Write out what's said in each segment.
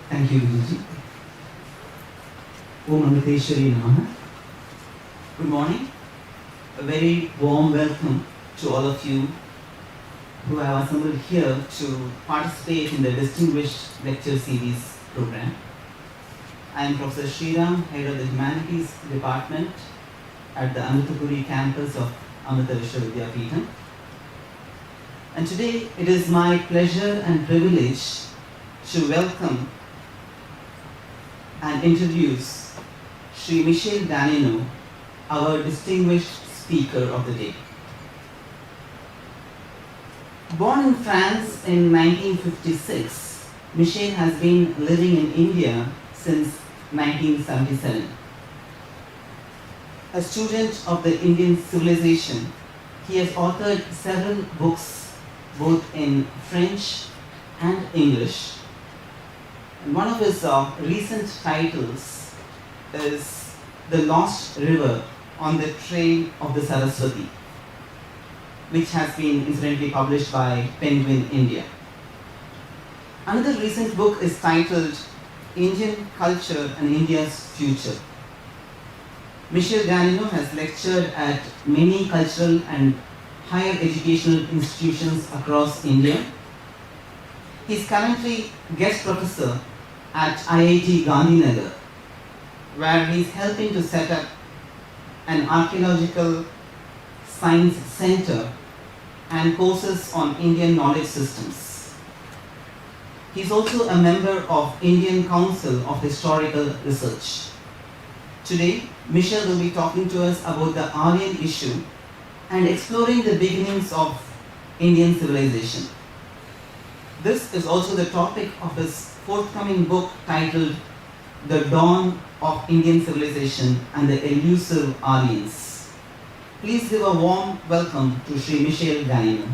Thank you, Guruji. Om Amriteshwari Namaha. Good morning. A very warm welcome to all of you who have assembled here to participate in the distinguished lecture series program. I am Professor Sriram, head of the Humanities Department at the Amritapuri campus of Amrita Vishwavidyapitham. And today it is my pleasure and privilege to welcome and introduce Sri Michel Danino, our distinguished speaker of the day. Born in France in 1956, Michel has been living in India since 1977. A student of the Indian civilization, he has authored several books both in French and English. And one of his recent titles is The Lost River on the Trail of the Saraswati, which has been incidentally published by Penguin India. Another recent book is titled Indian Culture and India's Future. Michel Danino has lectured at many cultural and higher educational institutions across India. He is currently guest professor at IIT Gandhinagar, where he is helping to set up an archaeological science center and courses on Indian knowledge systems. He is also a member of Indian Council of Historical Research. Today, Michel will be talking to us about the Aryan issue and exploring the beginnings of Indian civilization. This is also the topic of his forthcoming book titled The Dawn of Indian Civilization and the Elusive Aryans. Please give a warm welcome to Sri Michel Danino.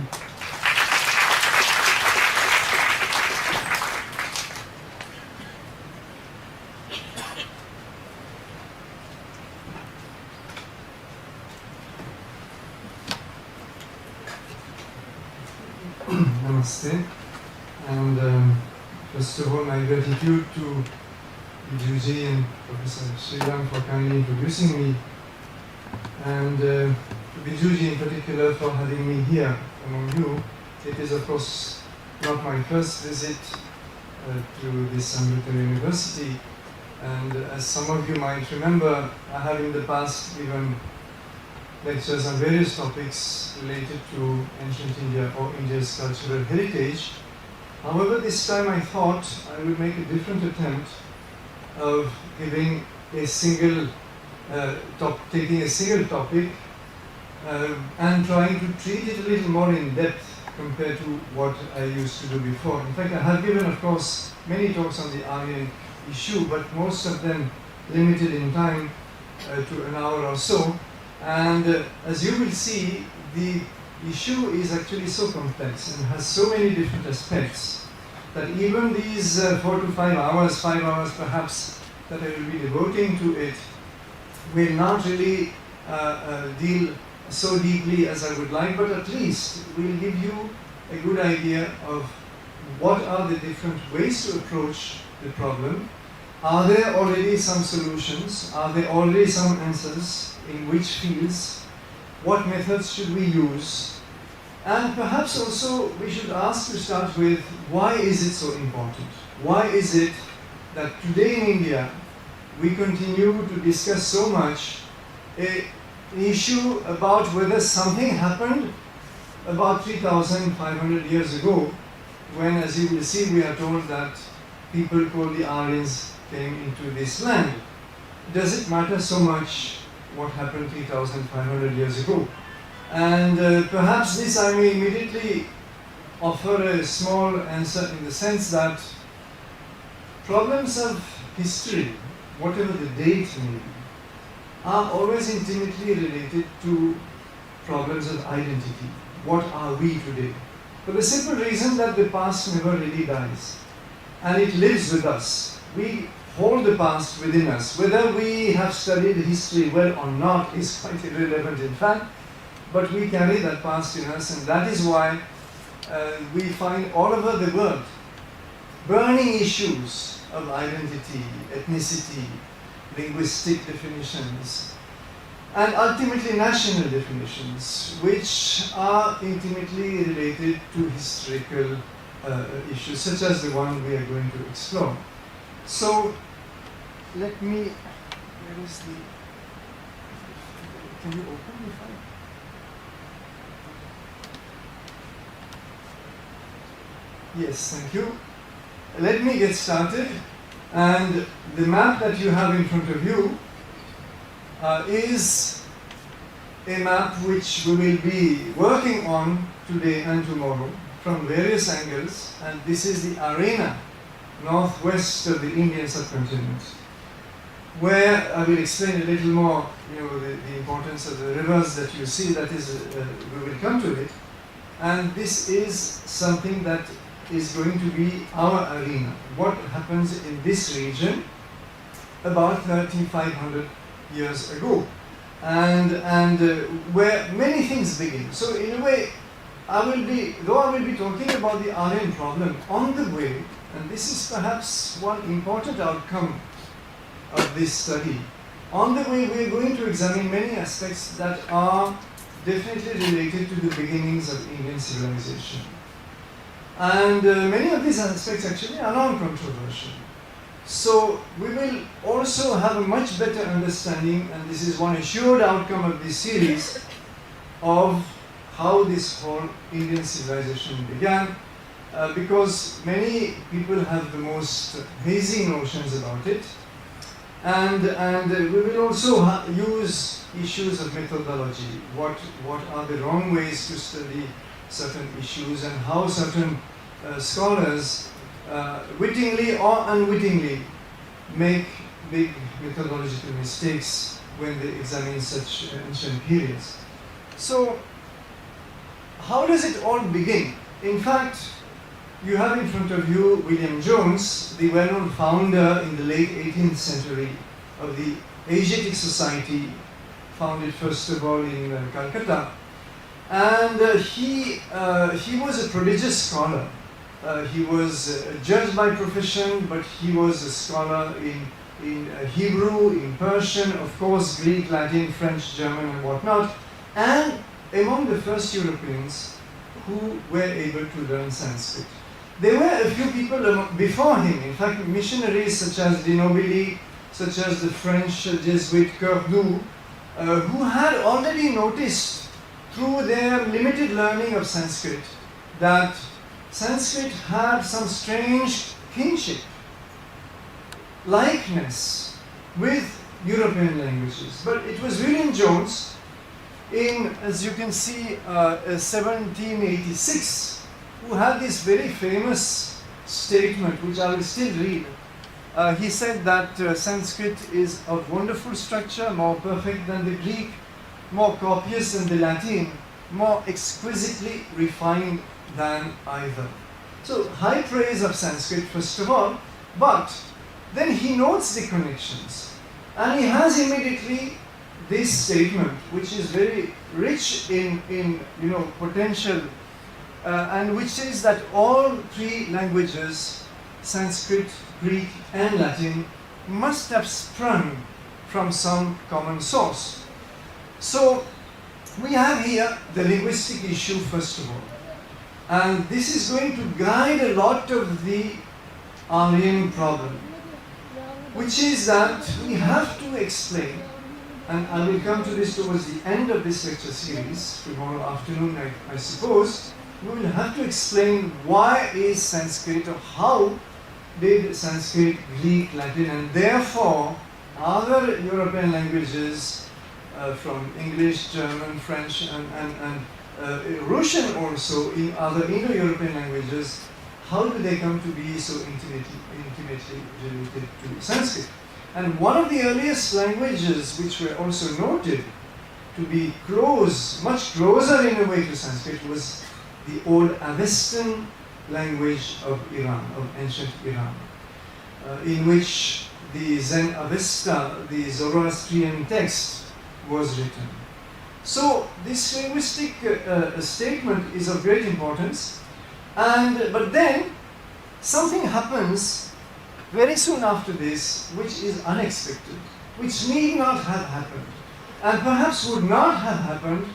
Namaste, and first of all, my gratitude to Guruji and Professor Sriram for kindly introducing me, and to Guruji in particular for having me here among you. It is, of course, not my first visit to this Amrita University, and as some of you might remember, I have in the past given lectures on various topics related to ancient India or India's cultural heritage. However, this time I thought I would make a different attempt of giving a single, taking a single topic and trying to treat it a little more in depth compared to what I used to do before. In fact, I have given, of course, many talks on the Aryan issue, but most of them limited in time to an hour or so. And as you will see, the issue is actually so complex and has so many different aspects that even these 4 to 5 hours, 5 hours perhaps, that I will be devoting to it will not really deal so deeply as I would like, but at least will give you a good idea of what are the different ways to approach the problem. Are there already some solutions? Are there already some answers? In which fields? What methods should we use? And perhaps also we should ask to start with, why is it so important? Why is it that today in India we continue to discuss so much an issue about whether something happened about 3,500 years ago, when, as you will see, we are told that people called the Aryans came into this land. Does it matter so much what happened 3,500 years ago? And perhaps this I may immediately offer a small answer in the sense that problems of history, whatever the date may be, are always intimately related to problems of identity. What are we today? For the simple reason that the past never really dies, and it lives with us. We hold the past within us. Whether we have studied history well or not is quite irrelevant in fact, but we carry that past in us, and that is why we find all over the world burning issues of identity, ethnicity, linguistic definitions, and ultimately national definitions, which are intimately related to historical issues, such as the one we are going to explore. So, let me, where is the, can you open the file? Yes, thank you. Let me get started. And the map that you have in front of you is a map which we will be working on today and tomorrow from various angles. And this is the arena northwest of the Indian subcontinent, where I will explain a little more, the importance of the rivers that you see. That is, we will come to it. And this is something that is going to be our arena. What happens in this region about 3,500 years ago, and where many things begin. So in a way, I will be talking about the Aryan problem on the way, and this is perhaps one important outcome of this study. On the way, we are going to examine many aspects that are definitely related to the beginnings of Indian civilization. And many of these aspects actually are non-controversial. So we will also have a much better understanding, and this is one assured outcome of this series, of how this whole Indian civilization began, because many people have the most hazy notions about it. And we will also use issues of methodology. What are the wrong ways to study certain issues, and how certain scholars wittingly or unwittingly make big methodological mistakes when they examine such ancient periods. So, how does it all begin? In fact, you have in front of you William Jones, the well-known founder in the late 18th century of the Asiatic Society, founded first of all in Calcutta. And he was a prodigious scholar. He was a judge by profession, but he was a scholar in Hebrew, in Persian, of course, Greek, Latin, French, German, and whatnot, and among the first Europeans who were able to learn Sanskrit. There were a few people before him, in fact, missionaries such as de Nobili, such as the French Jesuit Cordoue, who had already noticed through their limited learning of Sanskrit that Sanskrit had some strange kinship, likeness with European languages. But it was William Jones in, as you can see, 1786, who had this very famous statement, which I will still read. He said that Sanskrit is of wonderful structure, more perfect than the Greek, more copious than the Latin, more exquisitely refined than either. So, high praise of Sanskrit first of all, but then he notes the connections, and he has immediately this statement, which is very rich in potential, and which says that all three languages, Sanskrit, Greek, and Latin, must have sprung from some common source. So, we have here the linguistic issue first of all. And this is going to guide a lot of the Aryan problem, which is that we have to explain, and I will come to this towards the end of this lecture series, tomorrow afternoon I suppose. We will have to explain why is Sanskrit, or how did Sanskrit, Greek, Latin, and therefore other European languages from English, German, French, and Russian also, in other Indo-European languages, how do they come to be so intimately related to Sanskrit? And one of the earliest languages which were also noted to be much closer in a way to Sanskrit, was the old Avestan language of Iran, of ancient Iran, in which the Zen Avesta, the Zoroastrian text, was written. So this linguistic statement is of great importance, but then something happens very soon after this, which is unexpected, which need not have happened, and perhaps would not have happened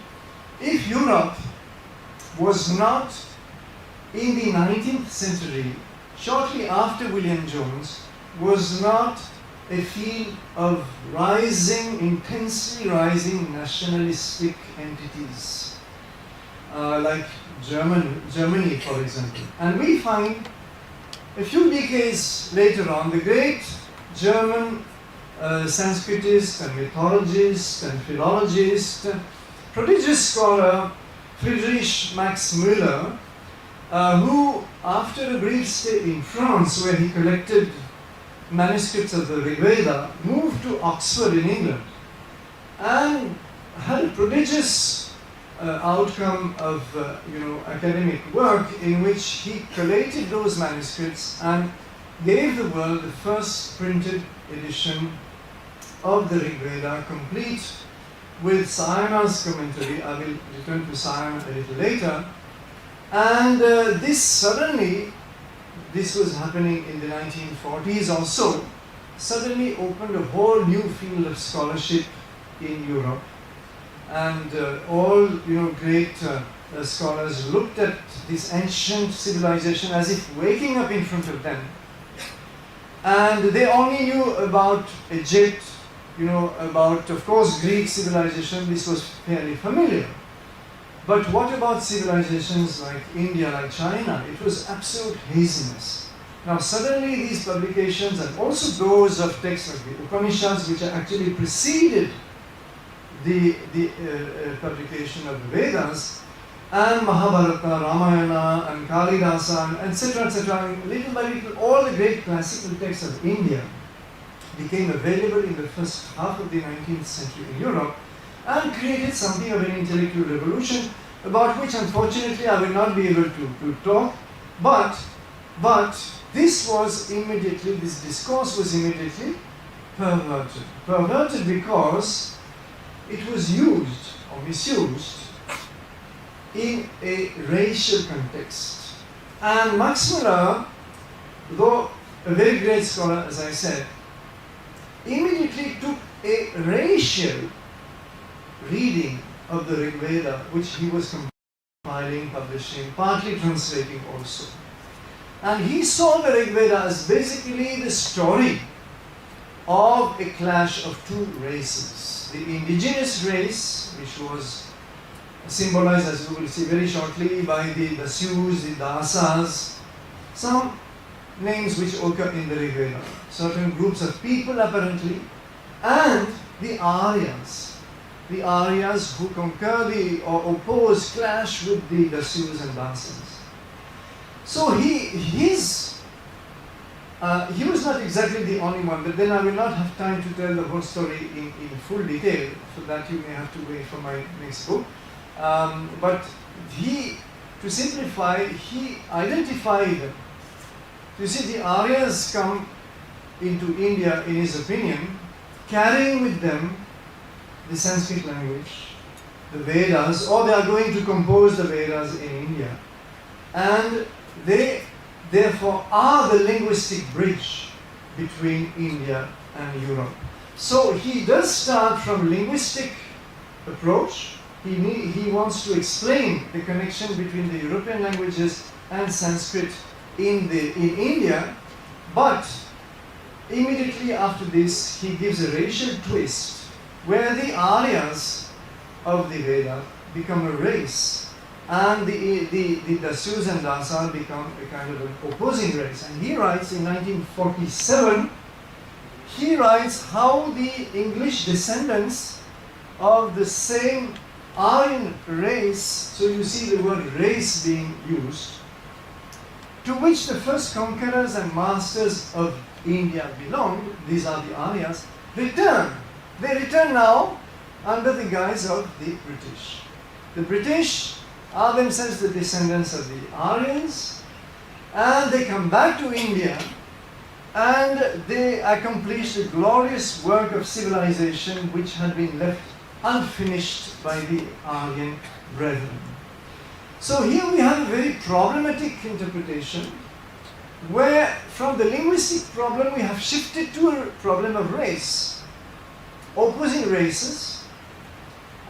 if Europe was not, in the 19th century, shortly after William Jones, was not a field of rising, intensely rising nationalistic entities, like Germany, for example. And we find a few decades later on, the great German Sanskritist and mythologist and philologist, prodigious scholar Friedrich Max Müller, who, after a brief stay in France, where he collected manuscripts of the Rig Veda, moved to Oxford in England and had a prodigious outcome of academic work in which he collated those manuscripts and gave the world the first printed edition of the Rig Veda, complete with Sayana's commentary. I will return to Sayana a little later. And this was happening in the 1940s or so, suddenly opened a whole new field of scholarship in Europe. And all great scholars looked at this ancient civilization as if waking up in front of them. And they only knew about Egypt, about, of course, Greek civilization. This was fairly familiar. But what about civilizations like India, like China? It was absolute haziness. Now suddenly these publications, and also those of texts like the Upanishads, which actually preceded the publication of the Vedas, and Mahabharata, Ramayana, and Kalidasa, and etc., etc., little by little, all the great classical texts of India became available in the first half of the 19th century in Europe, and created something of an intellectual revolution, about which unfortunately I will not be able to talk, but this discourse was immediately perverted. Perverted because it was used or misused in a racial context. And Max Muller, though a very great scholar, as I said, immediately took a racial reading of the Rig Veda, which he was compiling, publishing, partly translating also. And he saw the Rig Veda as basically the story of a clash of two races. The indigenous race, which was symbolized, as we will see very shortly, by the Dasyus, the Dasas, some names which occur in the Rig Veda, certain groups of people apparently, and the Aryans. The Aryas who conquer or oppose, clash with the Dasyus and Dasas. So he was not exactly the only one, but then I will not have time to tell the whole story in full detail. For that you may have to wait for my next book. But to simplify, he identified, you see, the Aryas come into India, in his opinion, carrying with them the Sanskrit language, the Vedas, or they are going to compose the Vedas in India. And they therefore are the linguistic bridge between India and Europe. So he does start from linguistic approach. He wants to explain the connection between the European languages and Sanskrit in India, but immediately after this he gives a racial twist where the Aryas of the Veda become a race and the Dasyus and Dasas become a kind of an opposing race. And he writes in 1947, he writes how the English descendants of the same Aryan race, so you see the word race being used, to which the first conquerors and masters of India belonged, these are the Aryas, return. They return now under the guise of the British. The British are themselves the descendants of the Aryans, and they come back to India and they accomplish the glorious work of civilization which had been left unfinished by the Aryan brethren. So here we have a very problematic interpretation where from the linguistic problem we have shifted to a problem of race, opposing races,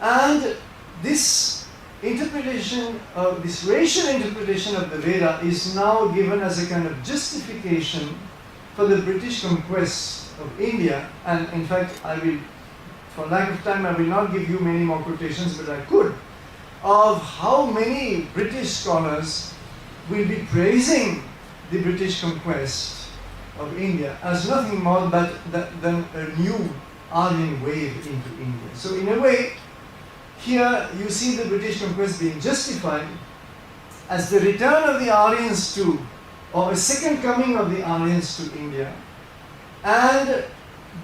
and this interpretation of this racial interpretation of the Veda is now given as a kind of justification for the British conquest of India. And in fact, I will, for lack of time, I will not give you many more quotations, but I could, of how many British scholars will be praising the British conquest of India as nothing more than a new Aryan wave into India. So in a way, here you see the British conquest being justified as the return of the Aryans to, or a second coming of the Aryans to India, and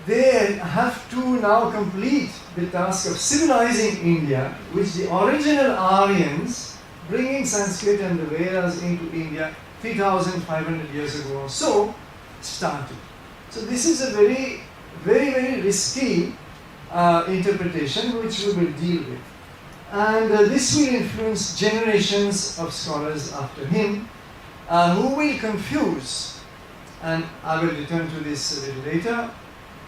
they have to now complete the task of civilizing India, which the original Aryans, bringing Sanskrit and the Vedas into India 3,500 years ago or so, started. So this is a very, very, very risky interpretation which we will deal with. And this will influence generations of scholars after him who will confuse, and I will return to this a little later,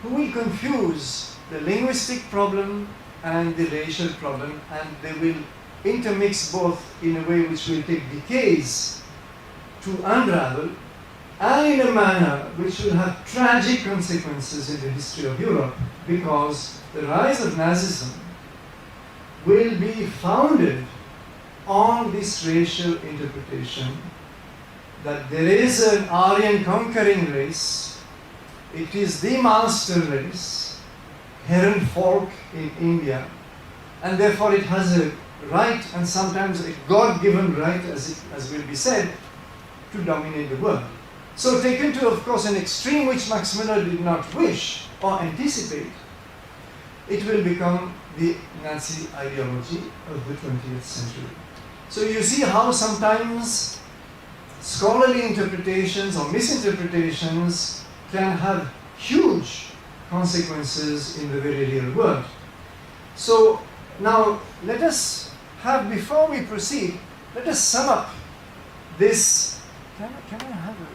who will confuse the linguistic problem and the racial problem, and they will intermix both in a way which will take decades to unravel, and in a manner which will have tragic consequences in the history of Europe, because the rise of Nazism will be founded on this racial interpretation that there is an Aryan conquering race, it is the master race, Heron folk in India, and therefore it has a right, and sometimes a God-given right, as will be said, to dominate the world. So taken to, of course, an extreme which Max Muller did not wish or anticipate, it will become the Nazi ideology of the 20th century. So you see how sometimes scholarly interpretations or misinterpretations can have huge consequences in the very real world. So now let us have, before we proceed, let us sum up this. Can I have a...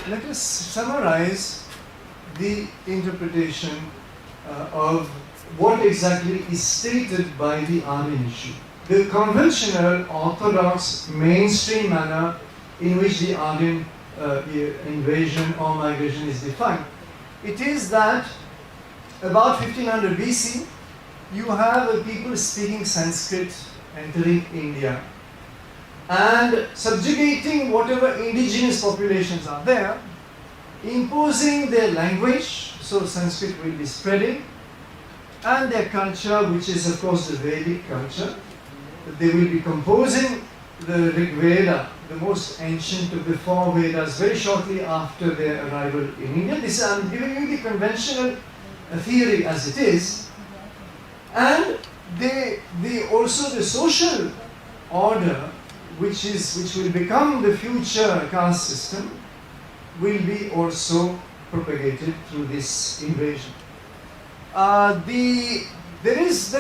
Let us summarize the interpretation of what exactly is stated by the Aryan issue. The conventional, orthodox, mainstream manner in which the Aryan invasion or migration is defined. It is that about 1500 BC, you have people speaking Sanskrit entering India and subjugating whatever indigenous populations are there, imposing their language, so Sanskrit will be spreading, and their culture, which is of course the Vedic culture. They will be composing the Rig Veda, the most ancient of the four Vedas, very shortly after their arrival in India. This I'm giving you the conventional theory as it is, and they also the social order, which will become the future caste system, will be also propagated through this invasion. There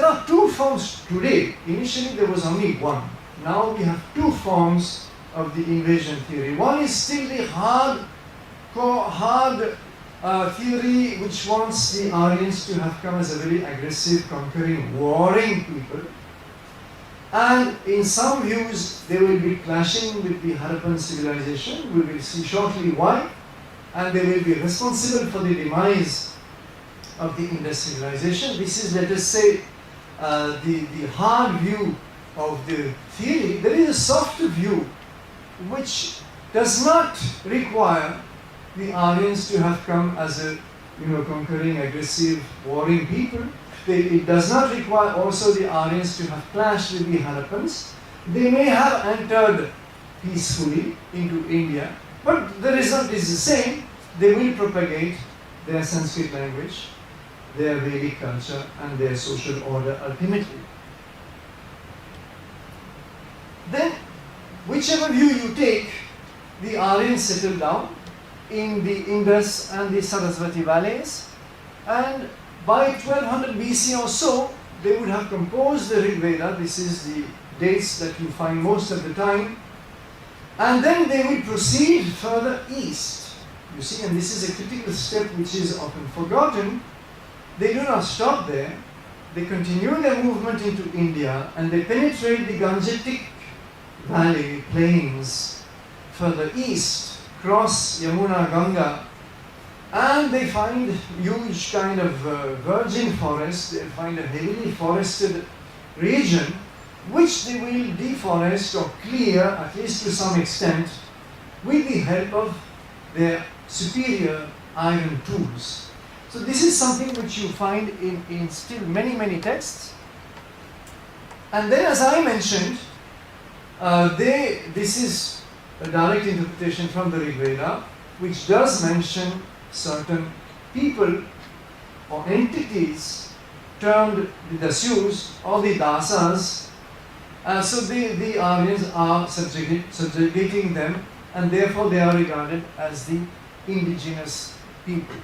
are two forms today. Initially there was only one. Now we have two forms of the invasion theory. One is still the hard theory which wants the Aryans to have come as a very aggressive, conquering, warring people. And in some views they will be clashing with the Harappan civilization. We will see shortly why. And they will be responsible for the demise of the Indus civilization. This is, let us say, the hard view of the theory. There is a softer view which does not require the Aryans to have come as a conquering, aggressive, warring people. It does not require also the Aryans to have clashed with the Harappans. They may have entered peacefully into India, but the result is the same. They will propagate their Sanskrit language, their Vedic culture, and their social order ultimately. Then, whichever view you take, the Aryans settle down in the Indus and the Saraswati valleys, and by 1200 BC or so, they would have composed the Rig Veda. This is the dates that you find most of the time. And then they will proceed further east. You see, and this is a critical step which is often forgotten. They do not stop there. They continue their movement into India and they penetrate the Gangetic Valley plains further east, cross Yamuna Ganga, and they find huge kind of virgin forest. They find a heavily forested region which they will deforest or clear, at least to some extent, with the help of their superior iron tools. So this is something which you find in still many texts. And then, as I mentioned, this is a direct interpretation from the Rig Veda, which does mention certain people or entities termed the Dasyus or the Dasas. So the Aryans are subjugating them, and therefore they are regarded as the indigenous people.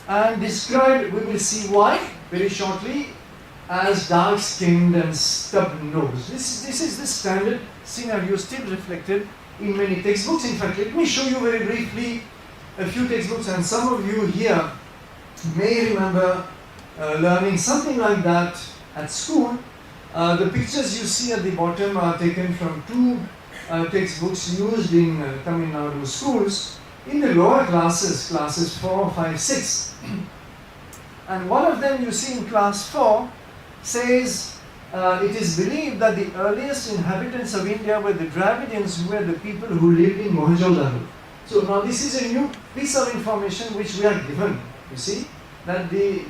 And described, we will see why very shortly, as dark-skinned and stub-nosed. This is the standard scenario still reflected in many textbooks. In fact, let me show you very briefly a few textbooks, and some of you here may remember learning something like that at school. The pictures you see at the bottom are taken from two textbooks used in Tamil Nadu schools in the lower classes, classes 4, 5, 6. And one of them you see in class 4 says it is believed that the earliest inhabitants of India were the Dravidians, who were the people who lived in Mohenjo-daro. So now this is a new piece of information which we are given, you see, that the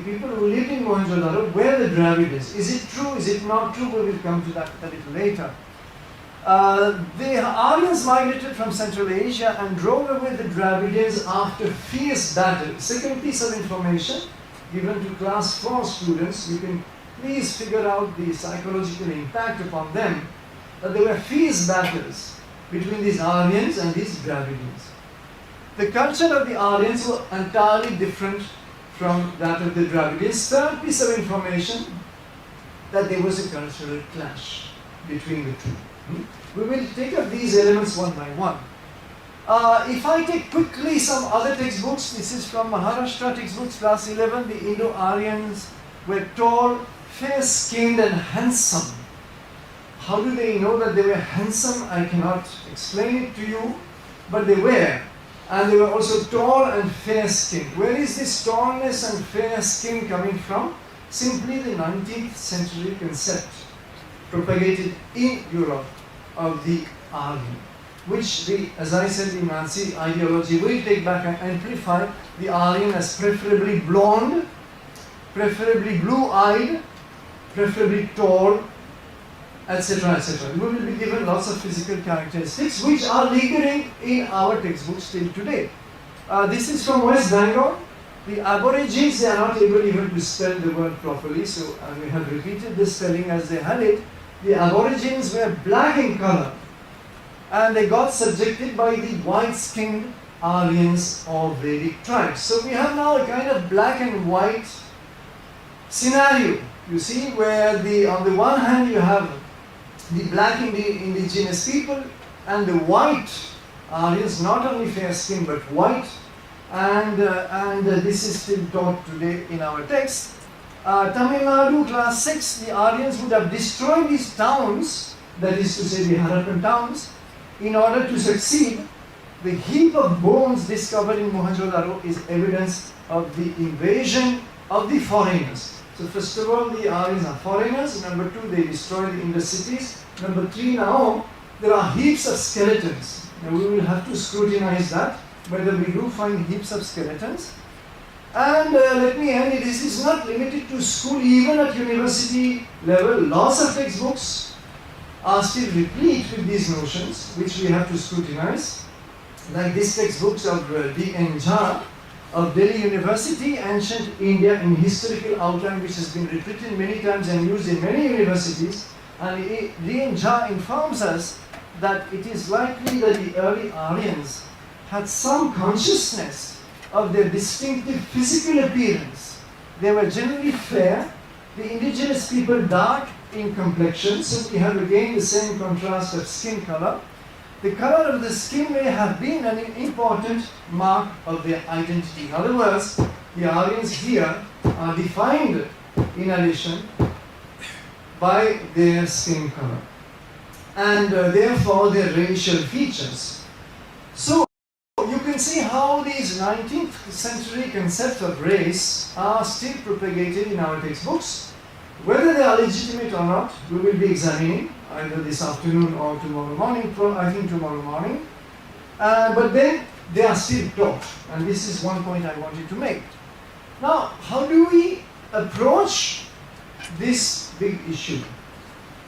people who lived in Mohenjo-daro were the Dravidians. Is it true? Is it not true? We will come to that a little later. The Aryans migrated from Central Asia and drove away the Dravidians after fierce battle. Second piece of information given to class 4 students. You can please figure out the psychological impact upon them, that there were fierce battles between these Aryans and these Dravidians. The culture of the Aryans was entirely different from that of the Dravidians. Third piece of information, that there was a cultural clash between the two. We will take up these elements one by one. If I take quickly some other textbooks, this is from Maharashtra textbooks, class 11. The Indo-Aryans were tall, fair-skinned and handsome. How do they know that they were handsome? I cannot explain it to you, but they were. And they were also tall and fair-skinned. Where is this tallness and fair skin coming from? Simply the 19th century concept propagated in Europe of the Aryan, which as I said, the Nazi ideology will take back and amplify the Aryan as preferably blonde, preferably blue-eyed, preferably tall, etc., etc. We will be given lots of physical characteristics which are lingering in our textbooks till today. This is from West Bengal. The Aborigines, they are not able even to spell the word properly, so we have repeated the spelling as they had it. The Aborigines were black in color, and they got subjected by the white-skinned Aryans or Vedic tribes. So we have now a kind of black and white scenario, you see, where on the one hand you have the black indigenous people and the white Aryans, not only fair-skinned but white, and this is still taught today in our text. Tamil Nadu, class 6, the Aryans would have destroyed these towns, that is to say the Harappan towns, in order to succeed. The heap of bones discovered in Mohenjo-daro is evidence of the invasion of the foreigners. So first of all, the Aryans are foreigners. Number 2, they destroy the Indus cities. Number 3, now there are heaps of skeletons. Now we will have to scrutinize that, whether we do find heaps of skeletons. And let me end it. This is not limited to school, even at university level. Lots of textbooks are still replete with these notions, which we have to scrutinize. Like these textbooks of D.N. Jha of Delhi University, Ancient India in Historical Outline, which has been repeated many times and used in many universities. And D.N. Jha informs us that it is likely that the early Aryans had some consciousness of their distinctive physical appearance. They were generally fair, the indigenous people dark in complexion, so we have again the same contrast of skin color. The color of the skin may have been an important mark of their identity. In other words, the Aryans here are defined in addition by their skin color and therefore their racial features. So you can see how these 19th century concepts of race are still propagated in our textbooks. Whether they are legitimate or not, we will be examining either this afternoon or tomorrow morning, I think tomorrow morning. But then they are still taught, and this is one point I wanted to make. Now, how do we approach this big issue?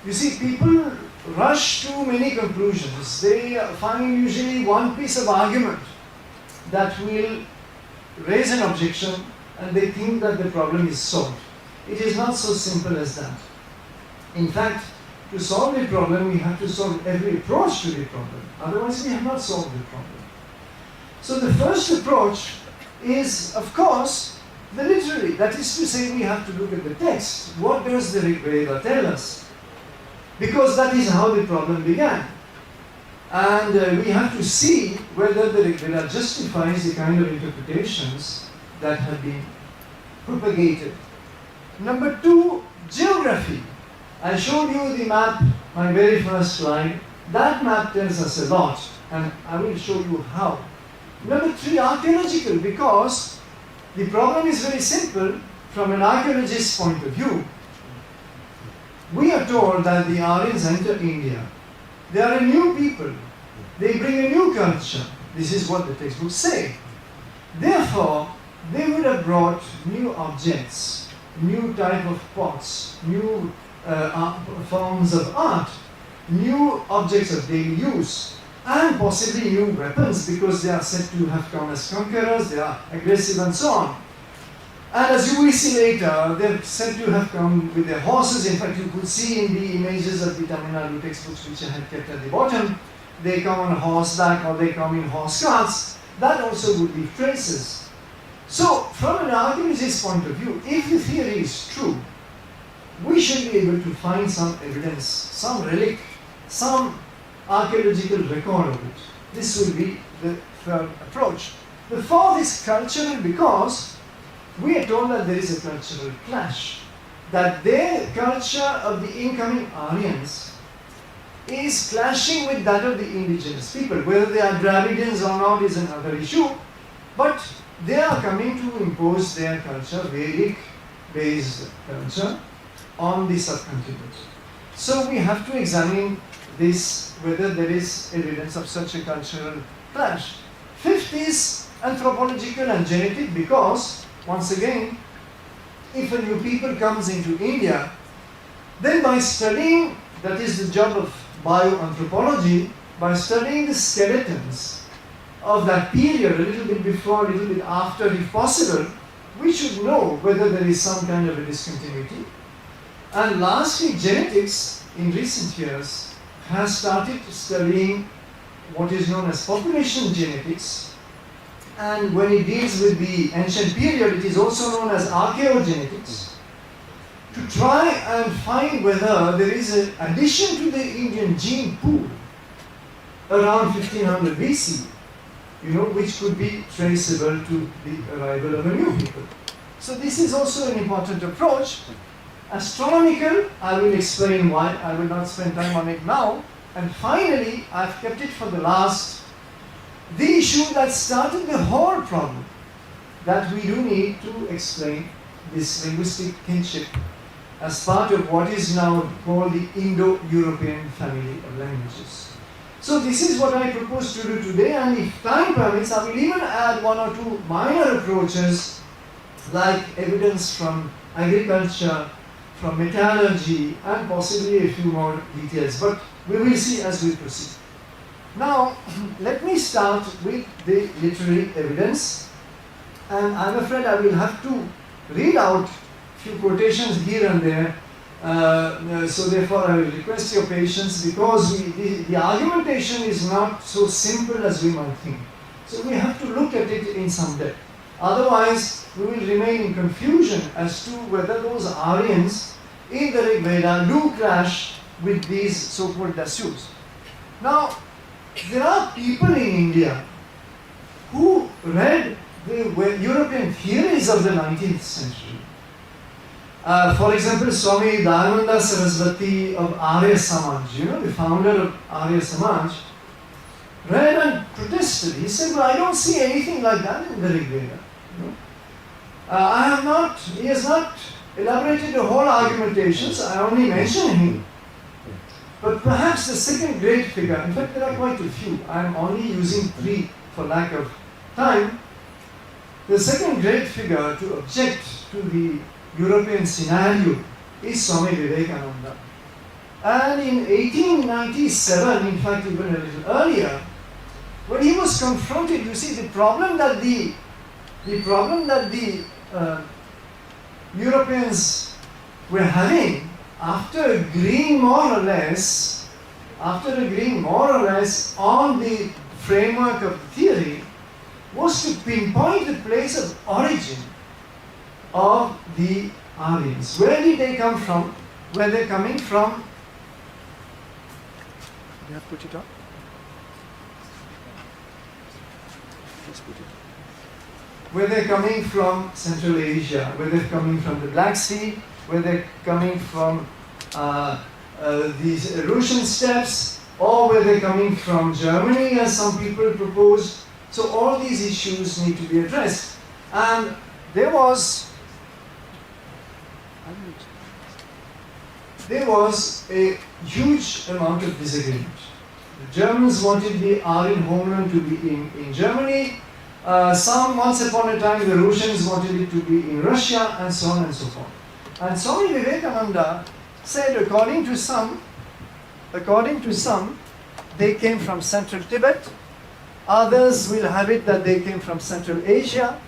You see, people rush to many conclusions. They find usually one piece of argument that will raise an objection, and they think that the problem is solved. It is not so simple as that. In fact, to solve the problem, we have to solve every approach to the problem. Otherwise, we have not solved the problem. So the first approach is, of course, the literary. That is to say, we have to look at the text. What does the Rig Veda tell us? Because that is how the problem began. And we have to see whether the Rig Veda justifies the kind of interpretations that have been propagated. Number two, geography. I showed you the map, my very first slide. That map tells us a lot, and I will show you how. Number three, archaeological, because the problem is very simple from an archaeologist's point of view. We are told that the Aryans enter India. They are a new people. They bring a new culture. This is what the textbooks say. Therefore, they would have brought new objects, new type of pots, new forms of art, new objects of daily use, and possibly new weapons, because they are said to have come as conquerors, they are aggressive and so on. And as you will see later, they're said to have come with their horses. In fact, you could see in the images of the Tamil Nadu textbooks which I had kept at the bottom, they come on horseback or they come in horse carts. That also would be traces. So, from an archaeologist's point of view, if the theory is true, we should be able to find some evidence, some relic, some archaeological record of it. This will be the third approach. The fourth is cultural, because we are told that there is a cultural clash, that their culture of the incoming Aryans is clashing with that of the indigenous people. Whether they are Dravidians or not is another issue, but they are coming to impose their culture, Vedic-based culture, on the subcontinent. So we have to examine this, whether there is evidence of such a cultural clash. Fifth is anthropological and genetic, because, once again, if a new people comes into India, then by studying, that is the job of bioanthropology, by studying the skeletons of that period, a little bit before, a little bit after, if possible, we should know whether there is some kind of a discontinuity. And lastly, genetics in recent years has started studying what is known as population genetics, and when it deals with the ancient period, it is also known as archaeogenetics, to try and find whether there is an addition to the Indian gene pool around 1500 BC, which could be traceable to the arrival of a new people. So this is also an important approach. Astronomical, I will explain why, I will not spend time on it now. And finally, I've kept it for the last, the issue that started the whole problem, that we do need to explain this linguistic kinship as part of what is now called the Indo-European family of languages. So this is what I propose to do today, and if time permits, I will even add one or two minor approaches, like evidence from agriculture, from metallurgy, and possibly a few more details, but we will see as we proceed. Now, let me start with the literary evidence, and I'm afraid I will have to read out a few quotations here and there, so therefore I will request your patience, because the argumentation is not so simple as we might think. So we have to look at it in some depth. Otherwise, we will remain in confusion as to whether those Aryans in the Rig Veda do clash with these so-called Dasyus. Now, there are people in India who read the European theories of the 19th century. For example, Swami Dayananda Saraswati of Arya Samaj, the founder of Arya Samaj, read and protested. He said, well, I don't see anything like that in the Rig Veda. He has not elaborated the whole argumentations, I only mention him. But perhaps the second great figure, in fact there are quite a few, I am only using 3 for lack of time. The second great figure to object to the European scenario is Swami Vivekananda. And in 1897, in fact even a little earlier, when he was confronted, you see, the problem that the Europeans were having after agreeing more or less on the framework of theory was to pinpoint the place of origin of the Aryans. Where did they come from? Were they coming from? You have put it on? Just put it on. Were they coming from Central Asia? Were they coming from the Black Sea? Were they coming from these Russian steppes? Or were they coming from Germany, as some people proposed? So all these issues need to be addressed. And there was a huge amount of disagreement. The Germans wanted the Aryan homeland to be in Germany. Once upon a time, the Russians wanted it to be in Russia, and so on and so forth. And Swami Vivekananda said, according to some, they came from Central Tibet. Others will have it that they came from Central Asia.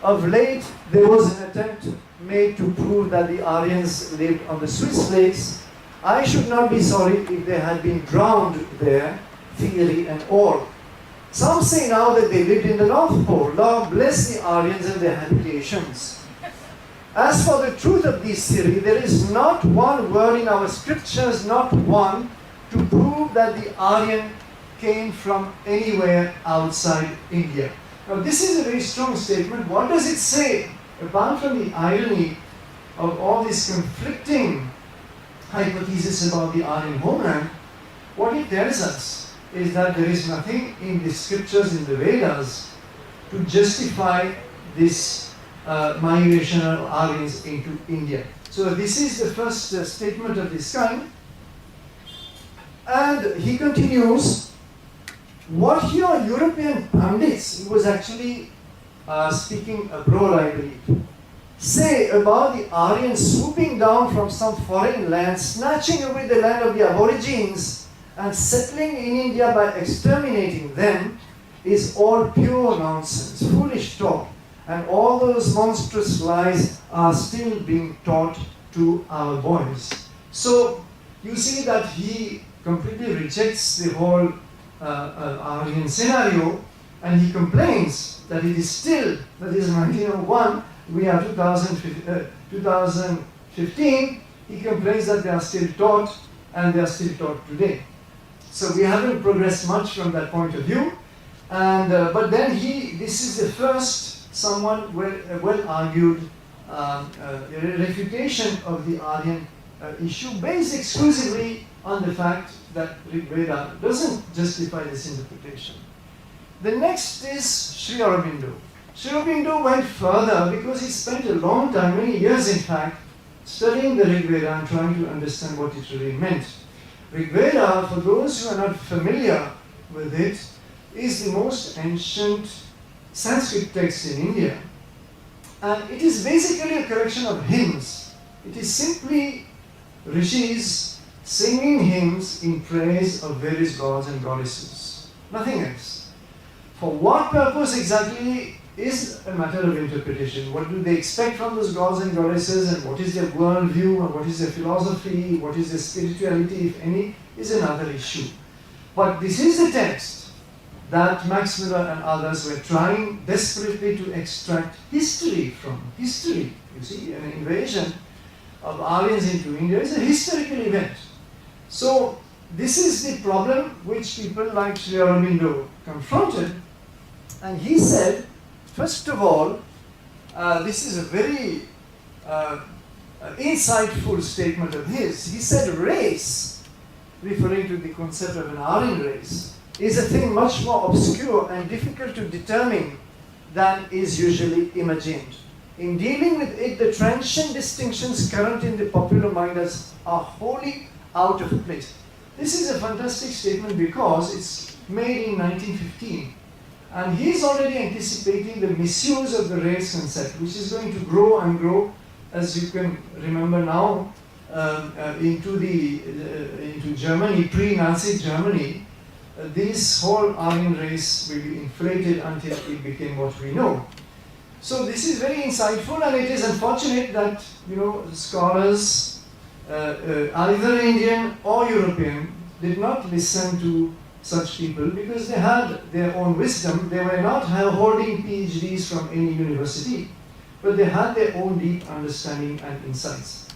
Of late, there was an attempt made to prove that the Aryans lived on the Swiss lakes. I should not be sorry if they had been drowned there, theory and all. Some say now that they lived in the North Pole. Lord bless the Aryans and their habitations. As for the truth of this theory, there is not one word in our scriptures, not one, to prove that the Aryan came from anywhere outside India. Now this is a very strong statement. What does it say? Apart from the irony of all these conflicting hypotheses about the Aryan homeland, what it tells us is that there is nothing in the scriptures, in the Vedas, to justify this migration of Aryans into India. So this is the first statement of this kind. And he continues, what your European pundits, he was actually speaking abroad, I believe, say about the Aryans swooping down from some foreign land, snatching away the land of the Aborigines and settling in India by exterminating them, is all pure nonsense, foolish talk. And all those monstrous lies are still being taught to our boys. So you see that he completely rejects the whole Aryan scenario, and he complains that it is still, that is 1901, we are 2015, he complains that they are still taught, and they are still taught today. So we haven't progressed much from that point of view, and but then this is the first somewhat well-argued refutation of the Aryan issue, based exclusively on the fact that Rig Veda doesn't justify this interpretation. The next is Sri Aurobindo. Sri Aurobindo went further because he spent a long time, many years in fact, studying the Rig Veda and trying to understand what it really meant. Rig Veda, for those who are not familiar with it, is the most ancient Sanskrit text in India. And it is basically a collection of hymns. It is simply rishis singing hymns in praise of various gods and goddesses. Nothing else. For what purpose exactly is a matter of interpretation. What do they expect from those gods and goddesses, and what is their worldview, and what is their philosophy, what is their spirituality, if any, is another issue. But this is the text. that Max Muller and others were trying desperately to extract history from. History, you see, an invasion of Aryans into India is a historical event. So this is the problem which people like Sri Aurobindo confronted, and he said, first of all, this is a very insightful statement of his. He said race, referring to the concept of an Aryan race, is a thing much more obscure and difficult to determine than is usually imagined. In dealing with it, the transient distinctions current in the popular mind are wholly out of place. This is a fantastic statement because it's made in 1915, and he's already anticipating the misuse of the race concept, which is going to grow and grow, as you can remember now, into Germany, pre-Nazi Germany. This whole Aryan race will be inflated until it became what we know. So this is very insightful, and it is unfortunate that scholars, either Indian or European, did not listen to such people because they had their own wisdom. They were not holding PhDs from any university, but they had their own deep understanding and insights.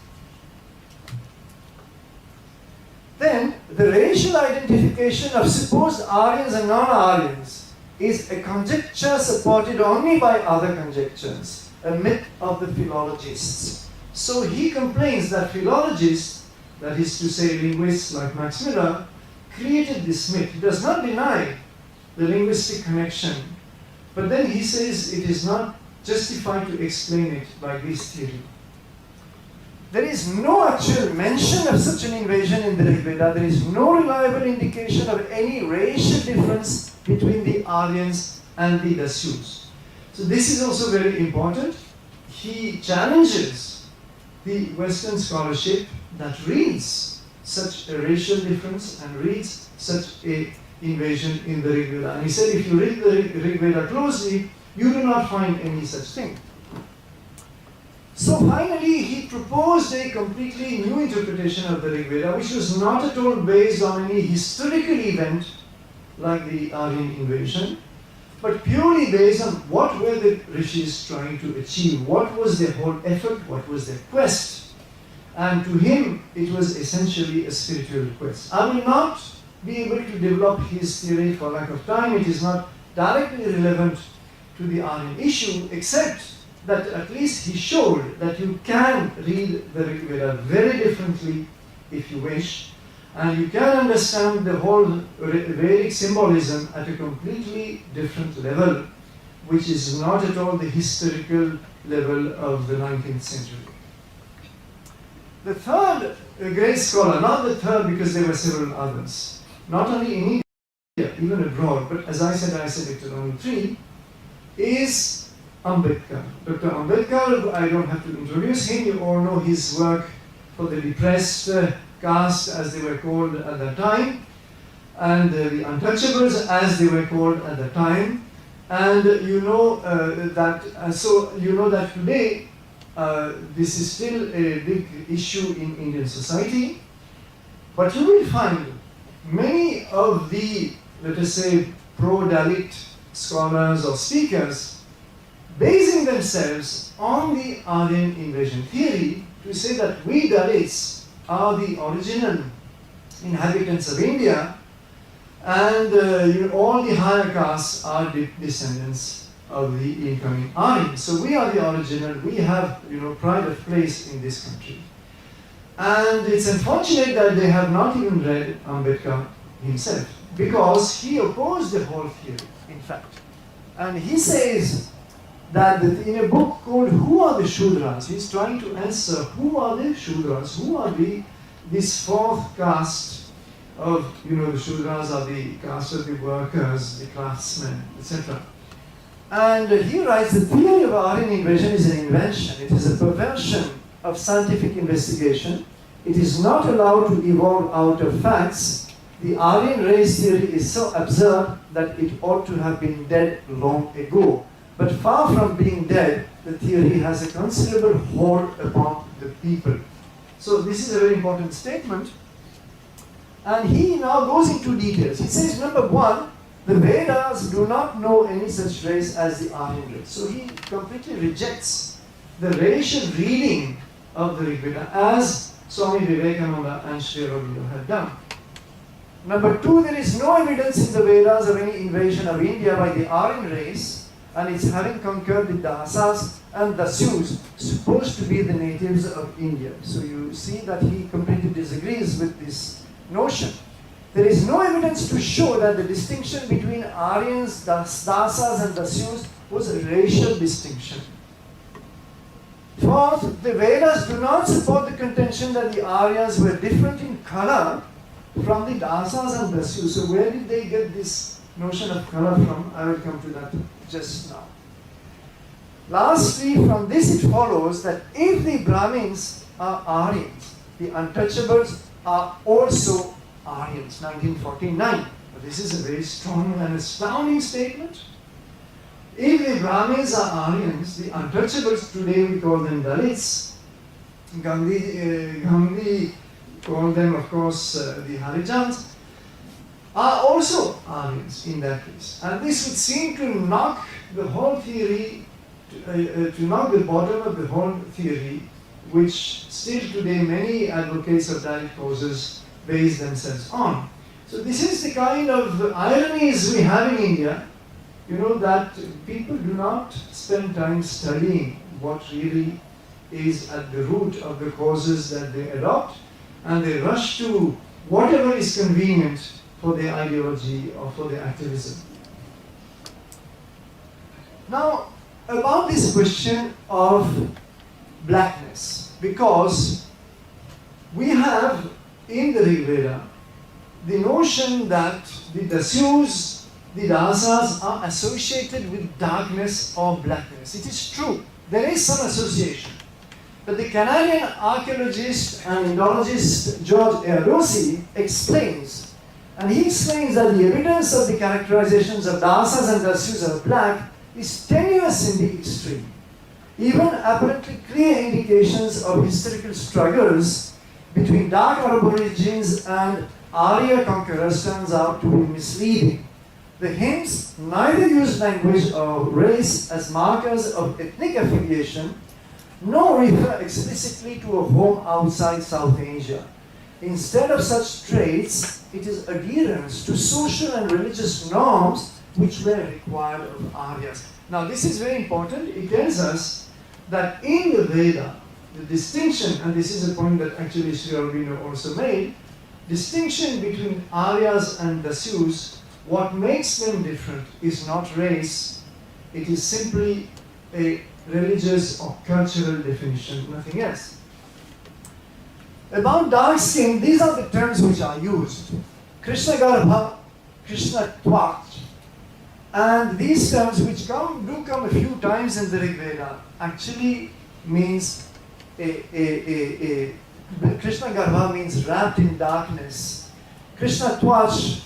Then, the racial identification of supposed Aryans and non-Aryans is a conjecture supported only by other conjectures, a myth of the philologists. So he complains that philologists, that is to say linguists like Max Muller, created this myth. He does not deny the linguistic connection, but then he says it is not justified to explain it by this theory. There is no actual mention of such an invasion in the Rig Veda. There is no reliable indication of any racial difference between the Aryans and the Dasyus. So this is also very important. He challenges the Western scholarship that reads such a racial difference and reads such a invasion in the Rig Veda. And he said if you read the Rig Veda closely, you do not find any such thing. So finally, he proposed a completely new interpretation of the Rig Veda, which was not at all based on any historical event like the Aryan invasion, but purely based on what were the rishis trying to achieve, what was their whole effort, what was their quest. And to him, it was essentially a spiritual quest. I will not be able to develop his theory for lack of time. It is not directly relevant to the Aryan issue, except that at least he showed that you can read the Rig Veda very differently if you wish, and you can understand the whole Vedic symbolism at a completely different level, which is not at all the historical level of the 19th century. The third great scholar, not the third because there were several others, not only in India, even abroad, but as I said, I selected only three, is Ambedkar. Dr. Ambedkar, I don't have to introduce him, you all know his work for the depressed caste, as they were called at that time, and the untouchables, as they were called at the time. And you know that today this is still a big issue in Indian society, but you will find many of the, let us say, pro-Dalit scholars or speakers basing themselves on the Aryan invasion theory to say that we Dalits are the original inhabitants of India, and all the higher castes are descendants of the incoming Aryans. So we are the original, we have pride of place in this country. And it's unfortunate that they have not even read Ambedkar himself, because he opposed the whole theory, in fact. And he says that in a book called Who Are the Shudras, he's trying to answer who are the Shudras, who are this fourth caste of, the Shudras are the caste of the workers, the craftsmen, etc. And he writes, the theory of Aryan invasion is an invention, it is a perversion of scientific investigation. It is not allowed to evolve out of facts. The Aryan race theory is so absurd that it ought to have been dead long ago. But far from being dead, the theory has a considerable hold upon the people. So this is a very important statement. And he now goes into details. He says, number one, The Vedas do not know any such race as the Aryan race. So he completely rejects the racial reading of the Rig Veda as Swami Vivekananda and Sri Aurobindo had done. Number two, there is no evidence in the Vedas of any invasion of India by the Aryan race and its having conquered the Dasas and Dasyus, supposed to be the natives of India. So you see that he completely disagrees with this notion. There is no evidence to show that the distinction between Aryans, Dasas and Dasyus was a racial distinction. Fourth, the Vedas do not support the contention that the Aryas were different in color from the Dasas and Dasyus. So where did they get this notion of color from? I will come to that just now. Lastly, from this it follows that if the Brahmins are Aryans, the untouchables are also Aryans. 1949. This is a very strong and astounding statement. If the Brahmins are Aryans, the untouchables, today we call them Dalits. Gandhi called them, of course, the Harijans, are also Aryans in that case. And this would seem to knock the whole theory, to knock the bottom of the whole theory, which still today many advocates of direct causes base themselves on. So this is the kind of ironies we have in India, that people do not spend time studying what really is at the root of the causes that they adopt, and they rush to whatever is convenient for their ideology or for their activism. Now, about this question of blackness, because we have in the Rig Veda the notion that the Dasyus, the Dasas are associated with darkness or blackness. It is true, there is some association. But the Canadian archaeologist and Indologist George Rossi explains, and he explains that the evidence of the characterizations of Dasas and Dasyus as black is tenuous in the extreme. Even apparently clear indications of historical struggles between dark Aborigines and Arya conquerors turns out to be misleading. The hymns neither use language or race as markers of ethnic affiliation, nor refer explicitly to a home outside South Asia. Instead of such traits, it is adherence to social and religious norms which were required of Aryas. Now this is very important. It tells us that in the Veda, the distinction, and this is a point that actually Sri Aurobindo also made, distinction between Aryas and Dasyus, what makes them different is not race, it is simply a religious or cultural definition, nothing else. About dark skin, these are the terms which are used. Krishna Garbha, Krishna Twat. And these terms, which do come a few times in the Rig Veda, actually means Krishna Garbha means wrapped in darkness. Krishna Twach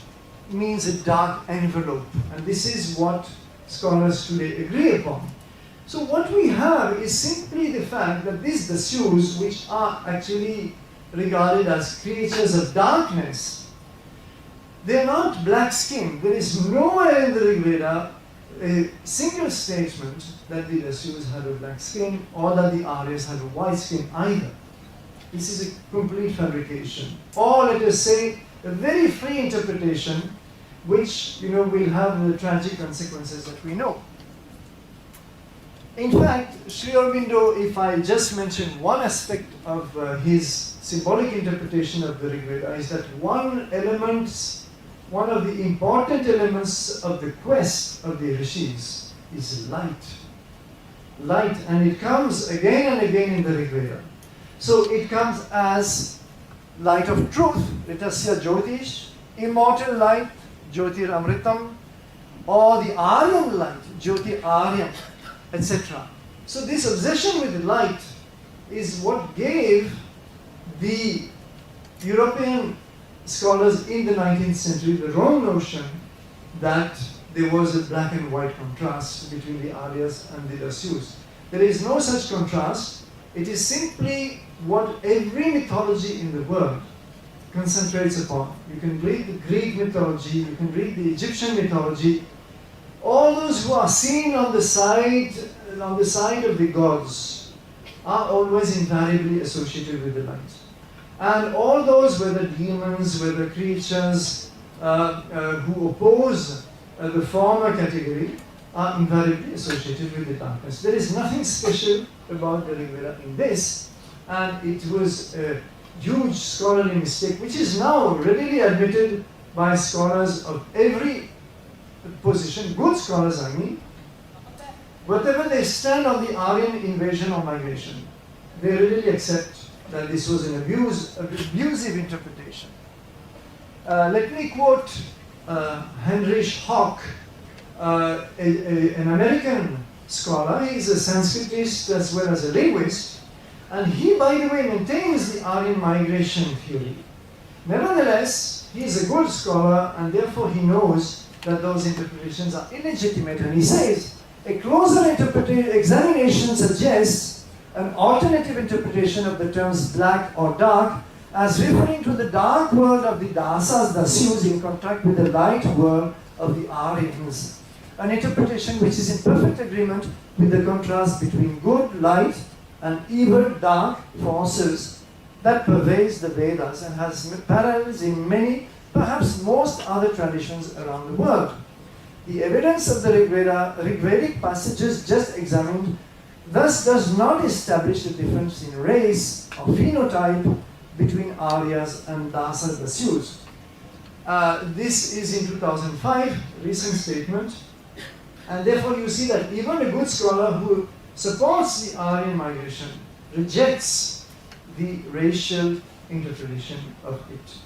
means a dark envelope. And this is what scholars today agree upon. So what we have is simply the fact that these Dasyus, which are actually regarded as creatures of darkness, they are not black skinned. There is nowhere in the Rig Veda a single statement that the Dasyus had a black skin or that the Aryas had a white skin either. This is a complete fabrication. Or let us say a very free interpretation which will have the tragic consequences that we know. In fact, Sri Aurobindo, if I just mention one aspect of his symbolic interpretation of the Rig Veda, is that one of the important elements of the quest of the Rishis is light. Light, and it comes again and again in the Rig Veda. So it comes as light of truth, Ritasya Jyotish, immortal light, Jyotir Amritam, or the Aryan light, Jyoti Aryan, etc. So this obsession with light is what gave the European scholars in the 19th century the wrong notion that there was a black and white contrast between the Aryas and the Dasyus. There is no such contrast. It is simply what every mythology in the world concentrates upon. You can read the Greek mythology, you can read the Egyptian mythology. All those who are seen on the side of the gods are always invariably associated with the light. And all those, whether demons, whether creatures who oppose the former category, are invariably associated with the darkness. There is nothing special about the Rig Veda in this, and it was a huge scholarly mistake, which is now readily admitted by scholars of every position, good scholars I mean. Whatever they stand on the Aryan invasion or migration, they readily accept that this was an abusive interpretation. Let me quote Heinrich Hock, an American scholar. He's a Sanskritist as well as a linguist, and he, by the way, maintains the Aryan migration theory. Nevertheless, he is a good scholar, and therefore he knows that those interpretations are illegitimate, and he says, a closer examination suggests an alternative interpretation of the terms black or dark as referring to the dark world of the Dasas, the Sioux, in contrast with the light world of the Aryans. An interpretation which is in perfect agreement with the contrast between good light and evil dark forces that pervades the Vedas and has parallels in many, perhaps most other traditions around the world. The evidence of the Rigvedic passages just examined thus does not establish the difference in race or phenotype between Aryas and Dasas, the Sioux. This is in 2005, recent statement, and therefore you see that even a good scholar who supports the Aryan migration rejects the racial interpretation of it,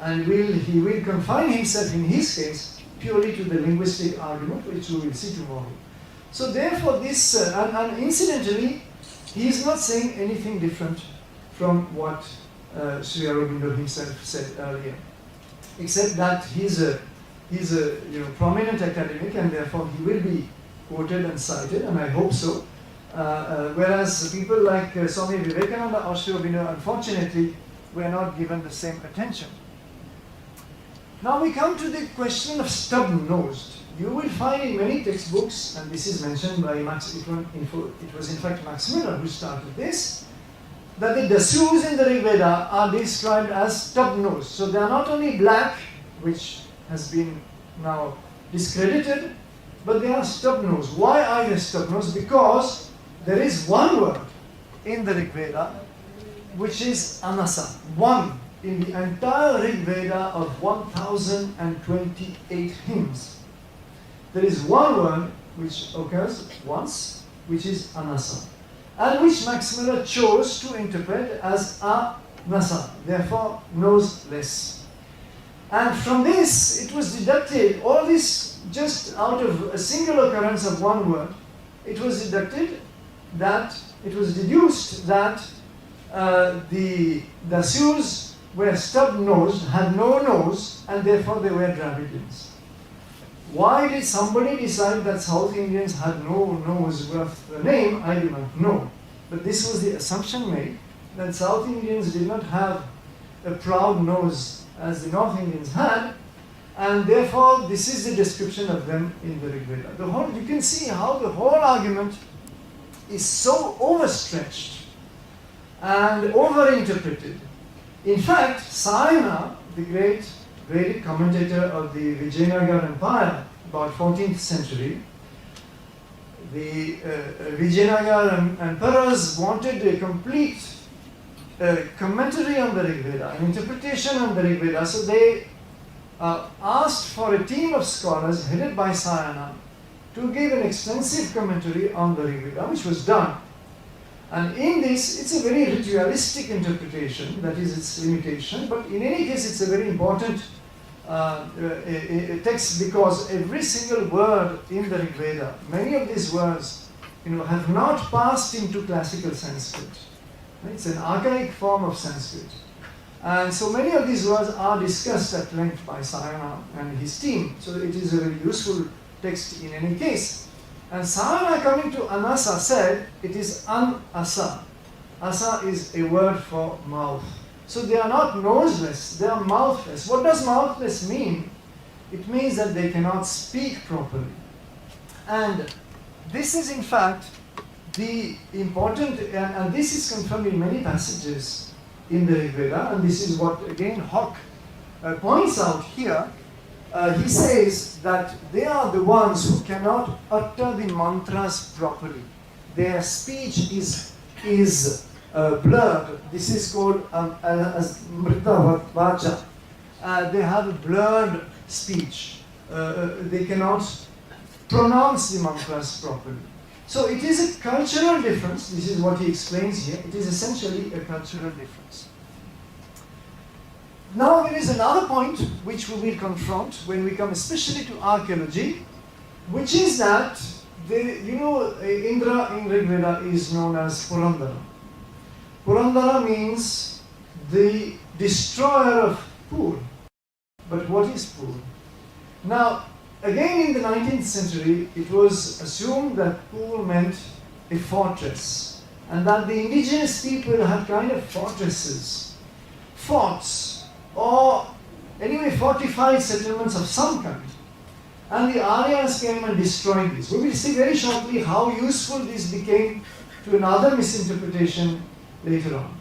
and he will confine himself in his case purely to the linguistic argument, which we will see tomorrow. So therefore this, and incidentally, he is not saying anything different from what Sri Aurobindo himself said earlier, except that he's a prominent academic, and therefore he will be quoted and cited, and I hope so. Whereas people like Swami Vivekananda or Sri Aurobindo, unfortunately, were not given the same attention. Now we come to the question of stub-nosed. You will find in many textbooks, and this is mentioned by Max, it was in fact Max Miller who started this, that the Dasyus in the Rig Veda are described as stub-nosed. So they are not only black, which has been now discredited, but they are stub-nosed. Why are they stub-nosed? Because there is one word in the Rig Veda which is anasa, one in the entire Rig Veda of 1028 hymns. There is one word which occurs once, which is anasa, and which Max Miller chose to interpret as anasa, therefore knows less. And from this, it was deducted, all this just out of a single occurrence of one word, it was deduced that the Dasyus were stub-nosed, had no nose, and therefore they were Dravidians. Why did somebody decide that South Indians had no nose worth the name? I do not know. But this was the assumption made, that South Indians did not have a proud nose as the North Indians had, and therefore this is the description of them in the Rig Veda. You can see how the whole argument is so overstretched and overinterpreted. In fact, Sayana, the great Vedic commentator of the Vijayanagar Empire, about 14th century, the Vijayanagar emperors wanted a complete commentary on the Rig Veda, an interpretation on the Rig Veda, so they asked for a team of scholars headed by Sayana to give an extensive commentary on the Rig Veda, which was done. And in this, it's a very ritualistic interpretation, that is its limitation, but in any case, it's a very important a text, because every single word in the Rig Veda, many of these words, have not passed into classical Sanskrit. It's an archaic form of Sanskrit. And so many of these words are discussed at length by Sayana and his team, so it is a very useful text in any case. And Sayana, coming to Anasa, said it is An-asa. Asa is a word for mouth. So they are not noseless, they are mouthless. What does mouthless mean? It means that they cannot speak properly. And this is in fact the important, and this is confirmed in many passages in the Rig Veda, and this is what again Hawke points out here. He says that they are the ones who cannot utter the mantras properly. Their speech is blurred. This is called as Amrita vacha. They have a blurred speech. They cannot pronounce the mantras properly. So it is a cultural difference. This is what he explains here. It is essentially a cultural difference. Now there is another point which we will confront when we come especially to archaeology, which is that Indra in Rig Veda is known as Purandara. Purandara means the destroyer of Pur. But what is Pur? Now, again in the 19th century, it was assumed that Pur meant a fortress, and that the indigenous people had kind of fortresses, forts, or anyway fortified settlements of some kind. And the Aryans came and destroyed this. We will see very shortly how useful this became to another misinterpretation later on.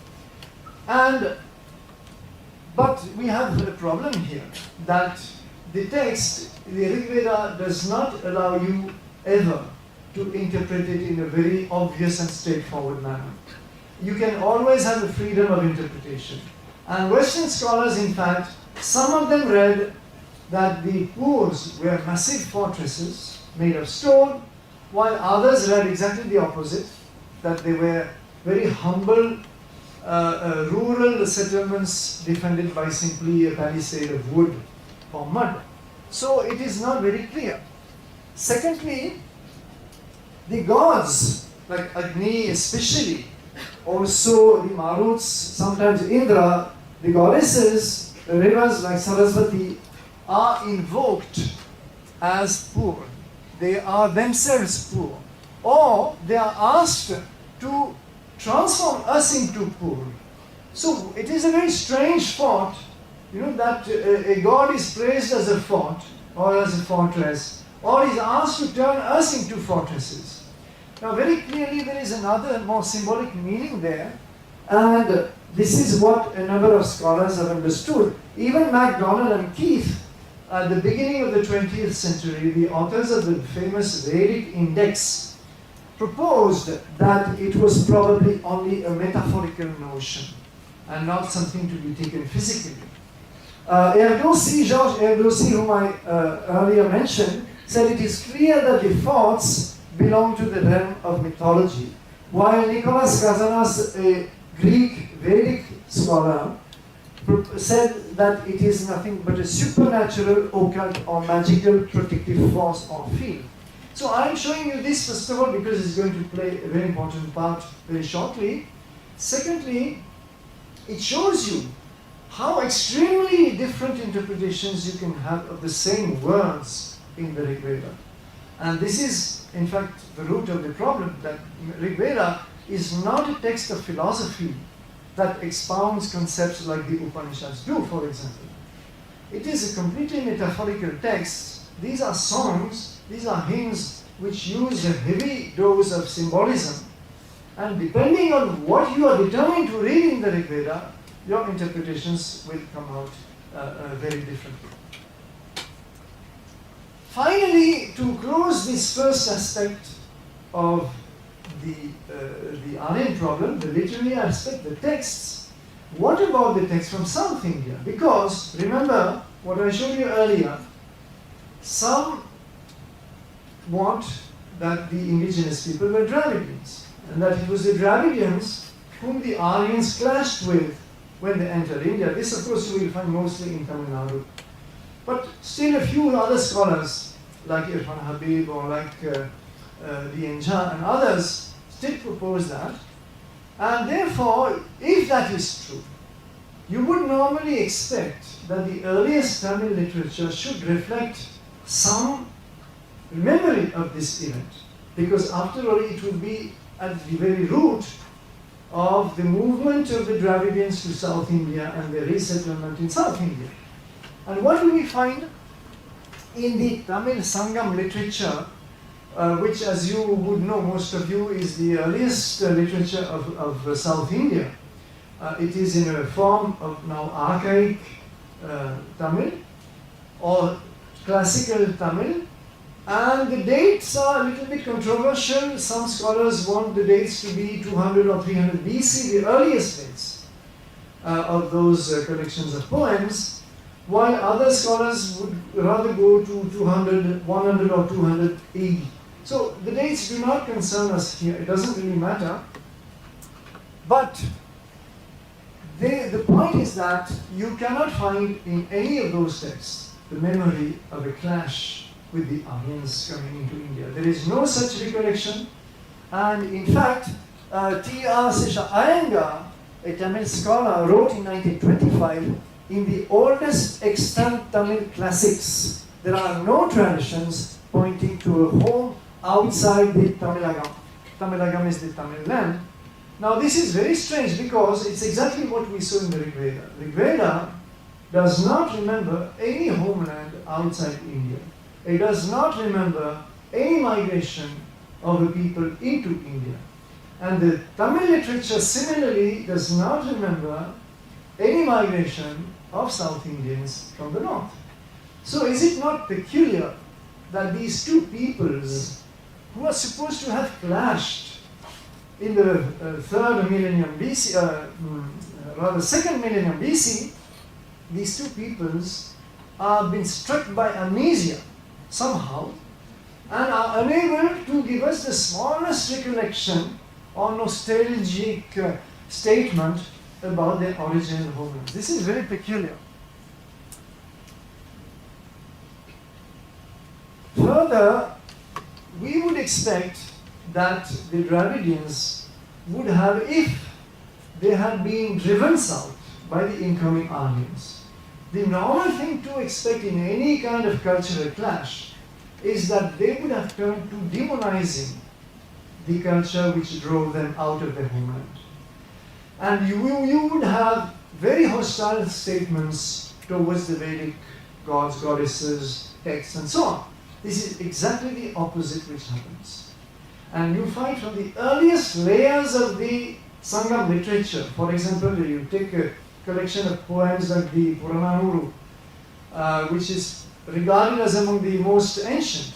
But we have a problem here, that the text, the Rig Veda, does not allow you ever to interpret it in a very obvious and straightforward manner. You can always have the freedom of interpretation. And Western scholars, in fact, some of them read that the Purs were massive fortresses made of stone, while others read exactly the opposite, that they were very humble rural settlements defended by simply a palisade of wood or mud. So it is not very clear. Secondly, the gods, like Agni especially, also the Maruts, sometimes Indra, the goddesses, the rivers like Saraswati, are invoked as Pur. They are themselves Pur. Or they are asked to transform us into Pur. So it is a very strange thought, that a god is praised as a fort or as a fortress, or is asked to turn us into fortresses. Now very clearly there is another more symbolic meaning there, and this is what a number of scholars have understood. Even MacDonald and Keith, at the beginning of the 20th century, the authors of the famous Vedic Index, proposed that it was probably only a metaphorical notion and not something to be taken physically. Georges Erdossi, whom I earlier mentioned, said it is clear that the forts belong to the realm of mythology, while Nicholas Kazanas, a Greek Vedic scholar, said that it is nothing but a supernatural, occult, or magical protective force or field. So I am showing you this first of all because it's going to play a very important part very shortly. Secondly, it shows you how extremely different interpretations you can have of the same words in the Rig Veda. And this is, in fact, the root of the problem, that Rig Veda is not a text of philosophy that expounds concepts like the Upanishads do, for example. It is a completely metaphorical text. These are songs, these are hymns which use a heavy dose of symbolism. And depending on what you are determined to read in the Rig Veda, your interpretations will come out very differently. Finally, to close this first aspect of the Aryan problem, the literary aspect, the texts, what about the text from South India? Because, remember what I showed you earlier, some want that the indigenous people were Dravidians, and that it was the Dravidians whom the Aryans clashed with when they entered India. This, of course, you will find mostly in Tamil Nadu. But still a few other scholars, like Irfan Habib or like Dienja and others, still propose that. And therefore, if that is true, you would normally expect that the earliest Tamil literature should reflect some memory of this event. Because after all, it would be at the very root of the movement of the Dravidians to South India and the resettlement in South India. And what do we find in the Tamil Sangam literature, which, as you would know, most of you, is the earliest literature of South India. It is in a form of now archaic Tamil or classical Tamil, and the dates are a little bit controversial. Some scholars want the dates to be 200 or 300 BC, the earliest dates of those collections of poems, while other scholars would rather go to 200, 100 or 200 AD. So the dates do not concern us here, it doesn't really matter. But the point is that you cannot find in any of those texts the memory of a clash with the Aryans coming into India. There is no such recollection, and in fact, T.R. Sesha Iyengar, a Tamil scholar, wrote in 1925, in the oldest extant Tamil classics, there are no traditions pointing to a home outside the Tamilagam. Tamilagam is the Tamil land. Now this is very strange because it's exactly what we saw in the Rig Veda. Rig Veda does not remember any homeland outside India. It does not remember any migration of the people into India. And the Tamil literature similarly does not remember any migration of South Indians from the north. So is it not peculiar that these two peoples, who are supposed to have clashed in the third millennium BC, rather second millennium BC, these two peoples are being struck by amnesia somehow and are unable to give us the smallest recollection or nostalgic statement about their original homeland. This is very peculiar. Further, we would expect that the Dravidians would have, if they had been driven south by the incoming Aryans, the normal thing to expect in any kind of cultural clash is that they would have turned to demonizing the culture which drove them out of their homeland. And you would have very hostile statements towards the Vedic gods, goddesses, texts, and so on. This is exactly the opposite which happens. And you find from the earliest layers of the Sangam literature, for example, you take a collection of poems like the Purananuru, which is regarded as among the most ancient,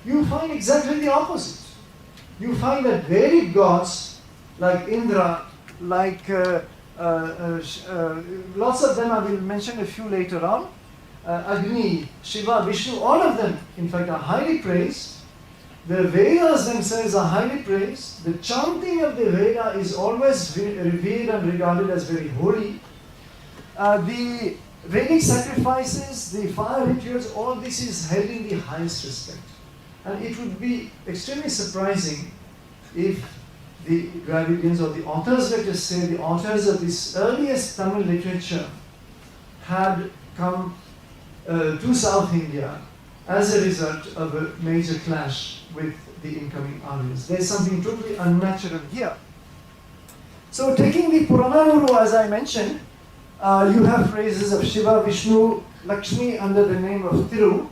you find exactly the opposite. You find that Vedic gods like Indra, like lots of them, I will mention a few later on, Agni, Shiva, Vishnu, all of them in fact are highly praised. The Vedas themselves are highly praised. The chanting of the Veda is always revered and regarded as very holy. The Vedic sacrifices, the fire rituals, all this is held in the highest respect. And it would be extremely surprising if the Dravidians, or the authors, let us say, the authors of this earliest Tamil literature had come to South India as a result of a major clash with the incoming Aryans. There's something totally unnatural here. So taking the Purananuru, as I mentioned, you have phrases of Shiva, Vishnu, Lakshmi under the name of Thiru,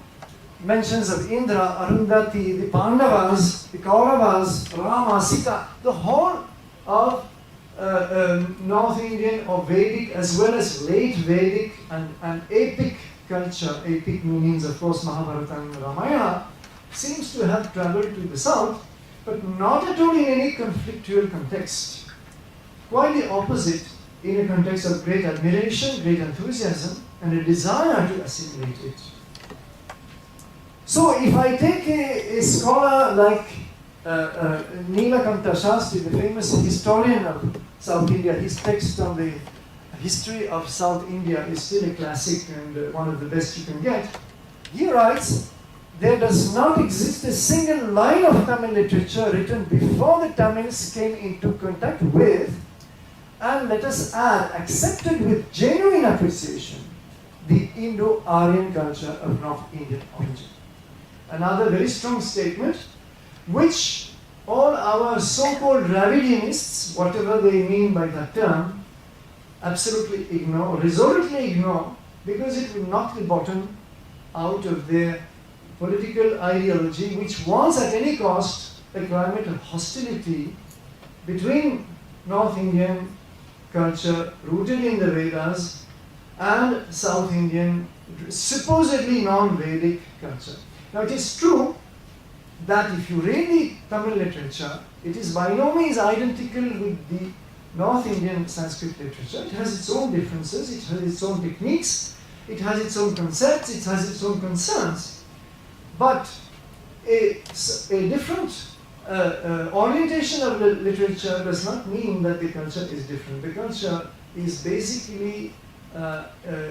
mentions of Indra, Arundhati, the Pandavas, the Kauravas, Rama, Sita, the whole of North Indian or Vedic as well as late Vedic and epic culture, epic meanings of course Mahabharata and Ramayana, seems to have traveled to the south, but not at all in any conflictual context. Quite the opposite, in a context of great admiration, great enthusiasm, and a desire to assimilate it. So if I take a scholar like Nilakanta Shastri, the famous historian of South India, his text on the history of South India is still a classic and one of the best you can get. He writes, there does not exist a single line of Tamil literature written before the Tamils came into contact with, and let us add, accepted with genuine appreciation, the Indo-Aryan culture of North Indian origin. Another very strong statement, which all our so-called Dravidianists, whatever they mean by that term, absolutely ignore, resolutely ignore, because it will knock the bottom out of their political ideology, which wants at any cost a climate of hostility between North Indian culture rooted in the Vedas and South Indian supposedly non-Vedic culture. Now it is true that if you read the Tamil literature, it is by no means identical with the North Indian Sanskrit literature. It has its own differences, it has its own techniques, it has its own concepts, it has its own concerns. But a different orientation of the literature does not mean that the culture is different. The culture is basically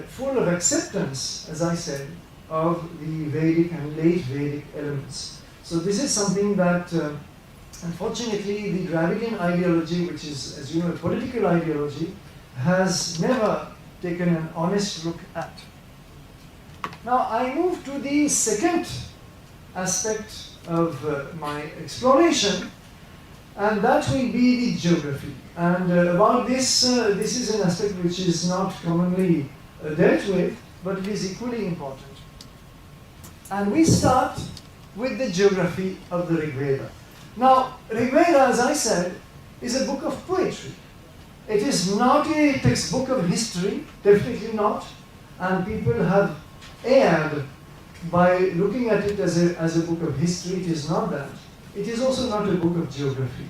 full of acceptance, as I said, of the Vedic and late Vedic elements. So this is something that, unfortunately, the Dravidian ideology, which is, as you know, a political ideology, has never taken an honest look at. Now I move to the second aspect of my exploration, and that will be the geography. And about this, this is an aspect which is not commonly dealt with, but it is equally important. And we start with the geography of the Rig Veda. Now, Rig Veda, as I said, is a book of poetry. It is not a textbook of history, definitely not, and people have erred by looking at it as a book of history. It is not that. It is also not a book of geography.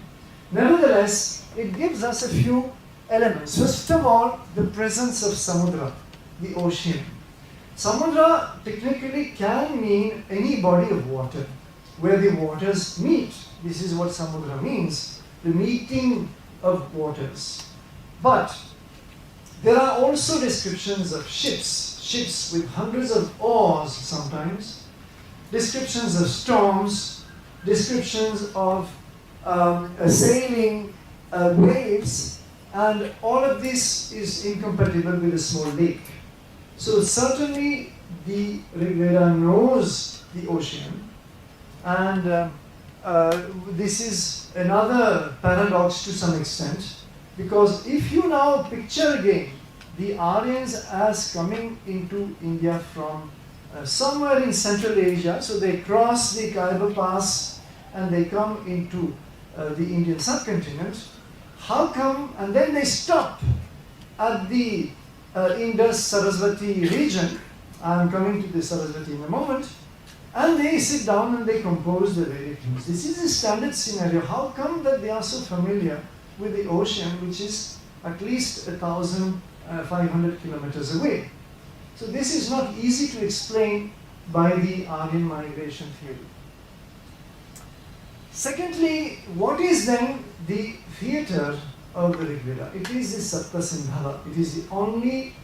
Nevertheless, it gives us a few elements. First of all, the presence of Samudra, the ocean. Samudra technically can mean any body of water where the waters meet. This is what Samudra means, the meeting of waters. But there are also descriptions of ships with hundreds of oars sometimes, descriptions of storms, descriptions of sailing waves, and all of this is incompatible with a small lake. So certainly the Rig Veda knows the ocean, and this is another paradox to some extent, because if you now picture again the Aryans as coming into India from somewhere in Central Asia, so they cross the Khyber Pass and they come into the Indian subcontinent, how come, and then they stop at the Indus-Saraswati region, I am coming to the Saraswati in a moment, and they sit down and they compose the Vedic hymns. This is a standard scenario. How come that they are so familiar with the ocean, which is at least 1,500 kilometers away? So this is not easy to explain by the Aryan migration theory. Secondly, what is then the theatre of the Rig Veda? It is the Saptasindhava. It is the only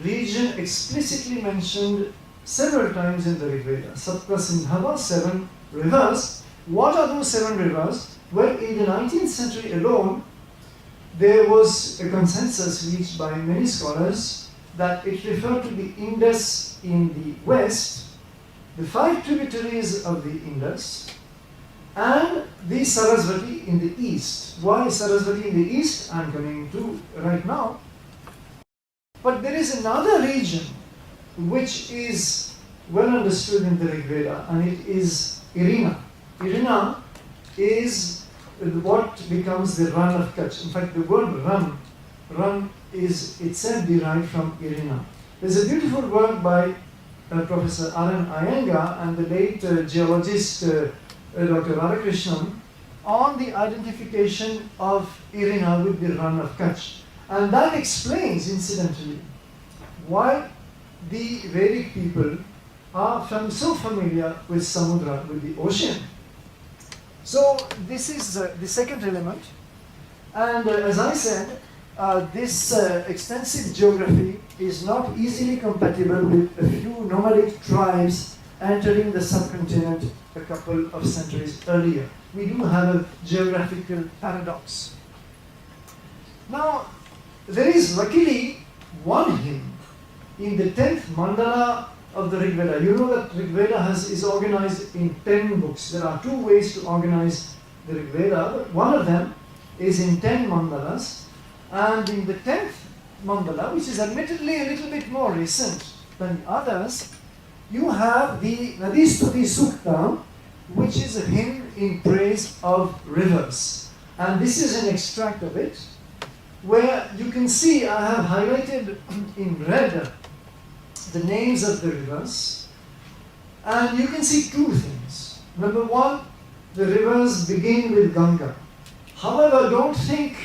region explicitly mentioned several times in the Rig Veda. Saptasindhava, 7 rivers. What are those 7 rivers? Well, in the 19th century alone, there was a consensus reached by many scholars that it referred to the Indus in the west, the 5 tributaries of the Indus, and the Saraswati in the east. Why Saraswati in the east? I am coming to right now. But there is another region which is well understood in the Rig Veda, and it is Irina. Irina is what becomes the run of Kutch. In fact, the word run is itself derived from Irina. There's a beautiful work by Professor Aryan and the late geologist Dr. Radhakrishnan on the identification of Irina with the run of Kutch. And that explains, incidentally, why the Vedic people are so familiar with Samudra, with the ocean. So this is the second element. And as I said, this extensive geography is not easily compatible with a few nomadic tribes entering the subcontinent a couple of centuries earlier. We do have a geographical paradox. Now, there is luckily one hymn in the 10th mandala of the Rig Veda. You know that Rig Veda is organized in 10 books. There are 2 ways to organize the Rig Veda. One of them is in 10 mandalas, and in the 10th mandala, which is admittedly a little bit more recent than the others, you have the Nadistuti Sukta, which is a hymn in praise of rivers. And this is an extract of it, where you can see I have highlighted in red the names of the rivers, and you can see two things. Number one, the rivers begin with Ganga. However, don't think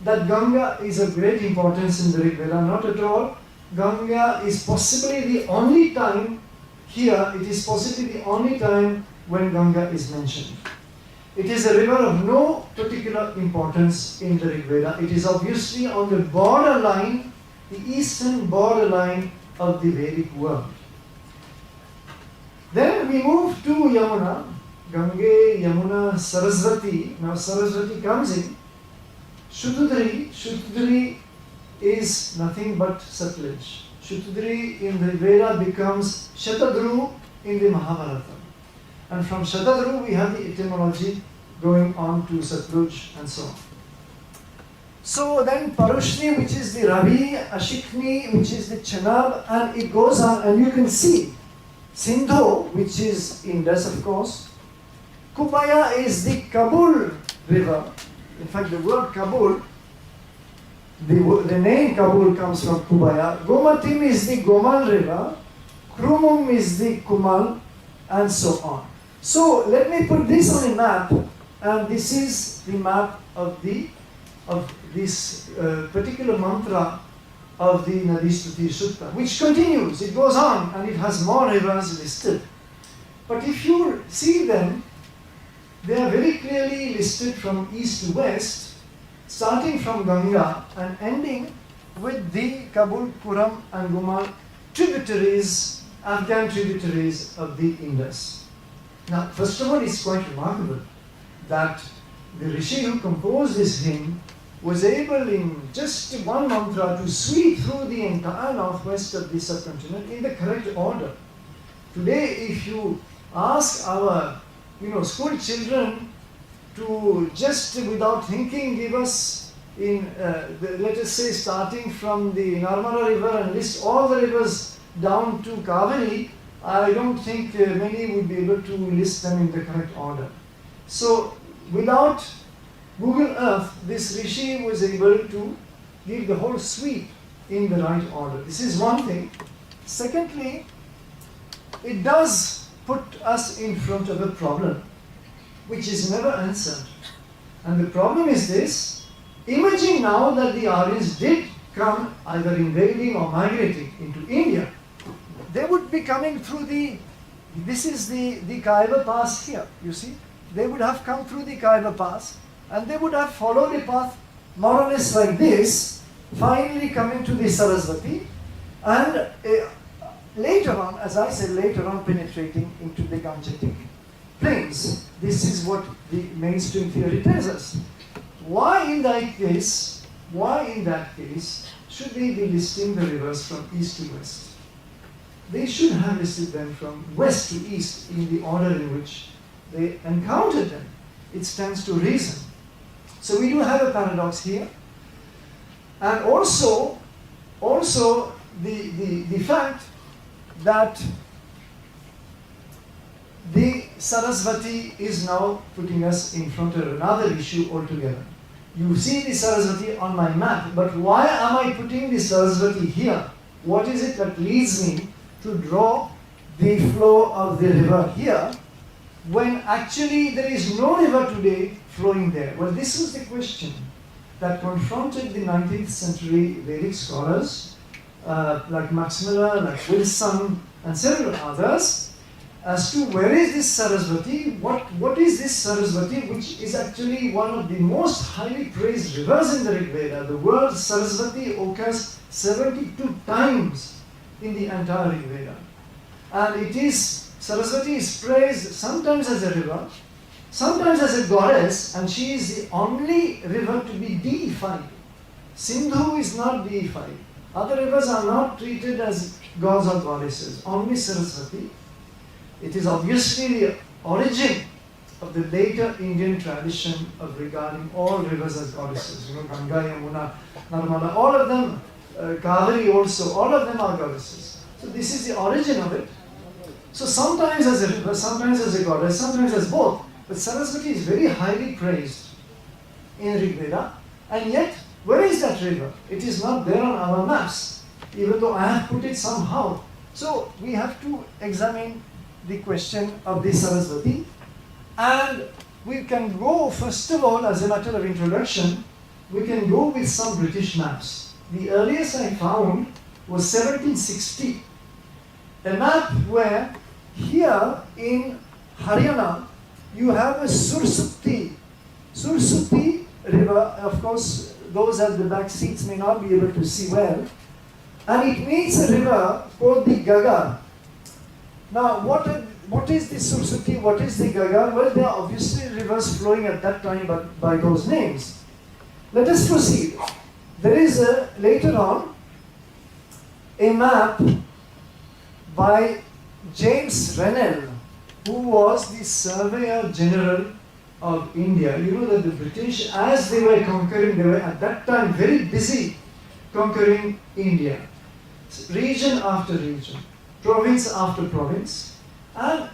that Ganga is of great importance in the Rig Veda, not at all. Ganga is possibly the only time here, it is possibly the only time when Ganga is mentioned. It is a river of no particular importance in the Rig Veda. It is obviously on the borderline, the eastern borderline of the Vedic world. Then we move to Yamuna, Gange, Yamuna, Saraswati. Now Saraswati comes in. Shutudri is nothing but Satluj. Shutudri in the Veda becomes Shatadru in the Mahabharata. And from Shatadru we have the etymology going on to Satluj and so on. So then Parushni, which is the Ravi, Ashikni, which is the Chenab, and it goes on, and you can see Sindhu, which is Indus of course. Kupaya is the Kabul river. In fact, the word Kabul, the name Kabul comes from Kubaya. Gomatim is the Gomal river. Krumum is the Kumal, and so on. So let me put this on a map, and this is the map of this particular mantra of the Nadistuti Sutta, which continues. It goes on, and it has more rivers listed. But if you see them, they are very clearly listed from east to west, starting from Ganga and ending with the Kabul, Kuram and Gumal tributaries, Afghan tributaries of the Indus. Now, first of all, it's quite remarkable that the Rishi who composed this hymn was able in just one mantra to sweep through the entire northwest of the subcontinent in the correct order. Today, if you ask our school children to just without thinking give us let us say starting from the Narmada river and list all the rivers down to Kaveri, I don't think many would be able to list them in the correct order. So without Google Earth, this Rishi was able to give the whole sweep in the right order. This is one thing. Secondly, it does put us in front of a problem which is never answered. And the problem is this: imagine now that the Aryans did come either invading or migrating into India. They would be coming through this is the Kaiva Pass here, you see. They would have come through the Kaiva Pass and they would have followed a path more or less like this, finally coming to the Saraswati, and later on, as I said, later on penetrating into the Gangetic plains. This is what the mainstream theory tells us. Why in that case should they be listing the rivers from east to west? They should have listed them from west to east in the order in which they encountered them. It stands to reason. So we do have a paradox here. And also the fact that the Saraswati is now putting us in front of another issue altogether. You see the Saraswati on my map, but why am I putting the Saraswati here? What is it that leads me to draw the flow of the river here when actually there is no river today flowing there? Well, this was the question that confronted the 19th century Vedic scholars like Max Miller, like Wilson, and several others, as to where is this Saraswati, what is this Saraswati, which is actually one of the most highly praised rivers in the Rig Veda. The word Saraswati occurs 72 times in the entire Rig Veda. And Saraswati is praised sometimes as a river, sometimes as a goddess, and she is the only river to be deified. Sindhu is not deified. Other rivers are not treated as gods or goddesses, only Saraswati. It is obviously the origin of the later Indian tradition of regarding all rivers as goddesses. Ganga, Yamuna, Narmada, all of them, Kaveri also, all of them are goddesses. So this is the origin of it. So sometimes as a river, sometimes as a goddess, sometimes as both. But Saraswati is very highly praised in Rig Veda, and yet, where is that river? It is not there on our maps, even though I have put it somehow. So we have to examine the question of the Saraswati, and we can go, first of all, as a matter of introduction, we can go with some British maps. The earliest I found was 1760, a map where here in Haryana you have a Sursati river. Of course, those at the back seats may not be able to see well, and it meets a river called the Gagar. Now, what is the Sursati? What is the Gagar? Well, there are obviously rivers flowing at that time by those names. Let us proceed. There is later on a map by James Rennell, who was the Surveyor General of India. You know that the British, as they were conquering, they were at that time very busy conquering India, region after region, province after province. And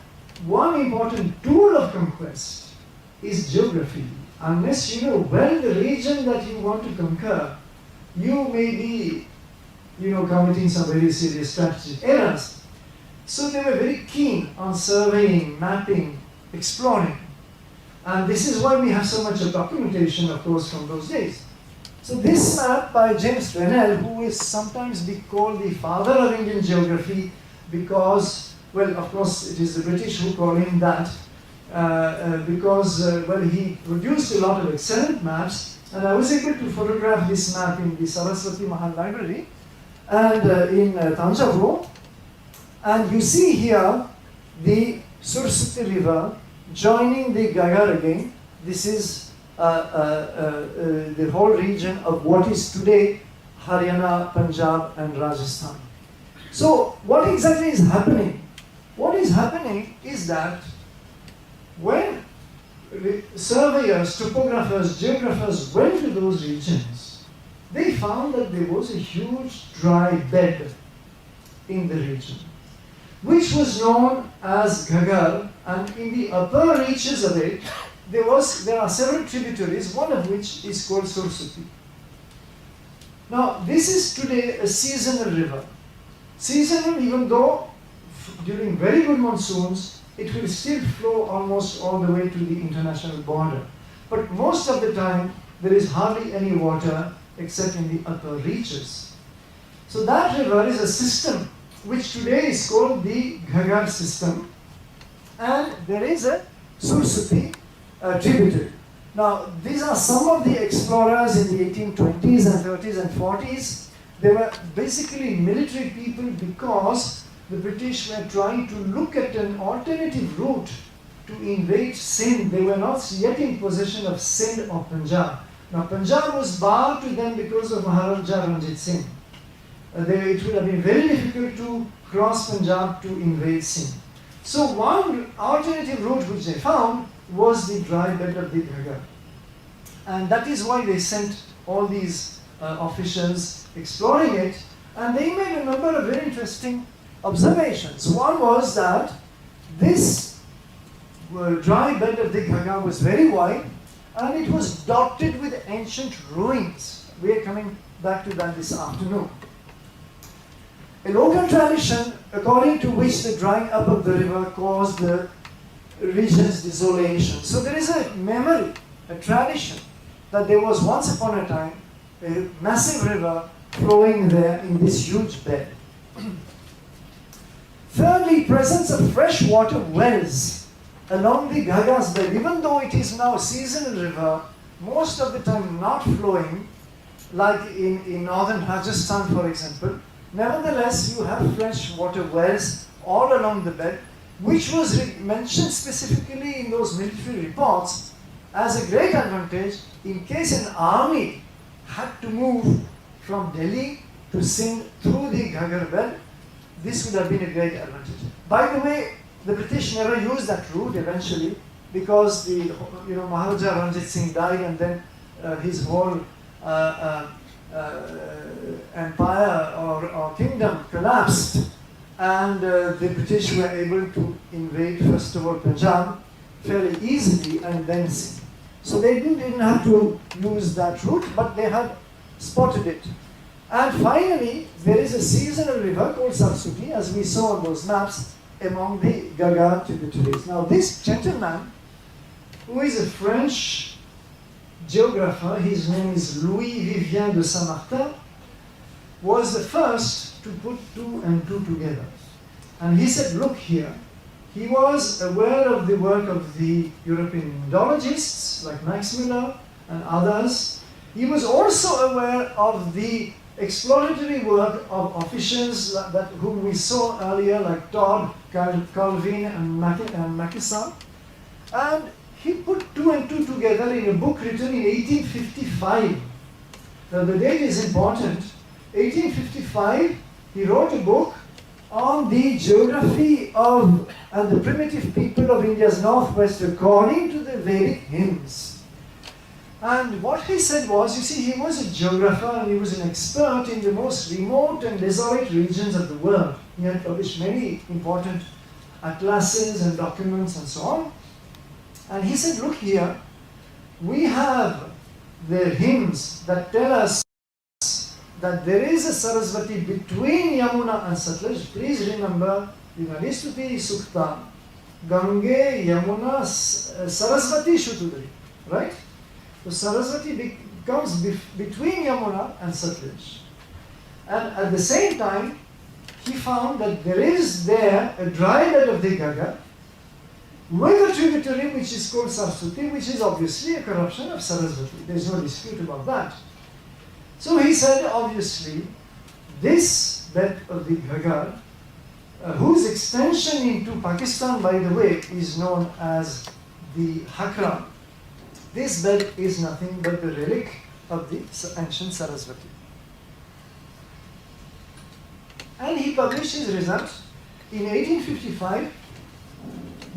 one important tool of conquest is geography. Unless you know well the region that you want to conquer, you may be, committing some very serious strategic errors. So they were very keen on surveying, mapping, exploring. And this is why we have so much of documentation, of course, from those days. So this map by James Rennell, who is sometimes be called the father of Indian geography, because, well, of course, it is the British who call him that, because he produced a lot of excellent maps, and I was able to photograph this map in the Saraswati Mahal Library and in Tanjavur. And you see here the Sursati river joining the Gagar again. This is the whole region of what is today Haryana, Punjab and Rajasthan. So what exactly is happening? What is happening is that when surveyors, topographers, geographers went to those regions, they found that there was a huge dry bed in the region, which was known as Gagar, and in the upper reaches of it, there are several tributaries, one of which is called Sursati. Now, this is today a seasonal river. Seasonal, even though during very good monsoons, it will still flow almost all the way to the international border. But most of the time, there is hardly any water except in the upper reaches. So that river is a system which today is called the Gagar system, and there is a Sursati tributary. Now, these are some of the explorers in the 1820s and 30s and 40s. They were basically military people because the British were trying to look at an alternative route to invade Sindh. They were not yet in possession of Sindh or Punjab. Now, Punjab was barred to them because of Maharaja Ranjit Singh. It would have been very difficult to cross Punjab to invade Sindh. So one alternative route which they found was the dry bed of the Gagar. And that is why they sent all these officials exploring it, and they made a number of very interesting observations. One was that this dry bed of the Gagar was very wide, and it was dotted with ancient ruins. We are coming back to that this afternoon. A local tradition, according to which the drying up of the river caused the region's desolation. So there is a memory, a tradition, that there was once upon a time a massive river flowing there in this huge bed. Thirdly, presence of freshwater wells along the Gagar's bed. Even though it is now a seasonal river, most of the time not flowing, like in northern Rajasthan, for example, nevertheless, you have freshwater wells all along the bed, which was mentioned specifically in those military reports as a great advantage in case an army had to move from Delhi to Sindh through the Gagar bed. This would have been a great advantage. By the way, the British never used that route eventually. because Maharaja Ranjit Singh died, and then his whole empire or kingdom collapsed, and the British were able to invade first of all Punjab fairly easily, and then so they didn't have to use that route, but they had spotted it. And finally, there is a seasonal river called Saraswati, as we saw on those maps, among the Gaga tributaries. Now this gentleman, who is a French geographer, his name is Louis Vivien de Saint-Martin, was the first to put 2 and 2 together. And he said, look here, he was aware of the work of the European Indologists like Max Müller and others. He was also aware of the exploratory work of officials whom we saw earlier, like Todd, Calvin, and Mackesson. And he put 2 and 2 together in a book written in 1855. Now the date is important. 1855, he wrote a book on the geography of and the primitive people of India's northwest according to the Vedic hymns. And what he said was, you see, he was a geographer and he was an expert in the most remote and desolate regions of the world. He had published many important atlases and documents and so on. And he said, look here, we have the hymns that tell us that there is a Saraswati between Yamuna and Satluj. Please remember the Nadistuti Sukta, Gange, Yamuna, Saraswati Shutudri, right? So Saraswati comes between Yamuna and Satluj. And at the same time, he found that there is there a dry bed of the Gaga with a tributary which is called Saraswati, which is obviously a corruption of Saraswati. There is no dispute about that. So he said, obviously, this bed of the Gaga, whose extension into Pakistan, by the way, is known as the Hakra, this bed is nothing but the relic of the ancient Saraswati. And he published his result in 1855,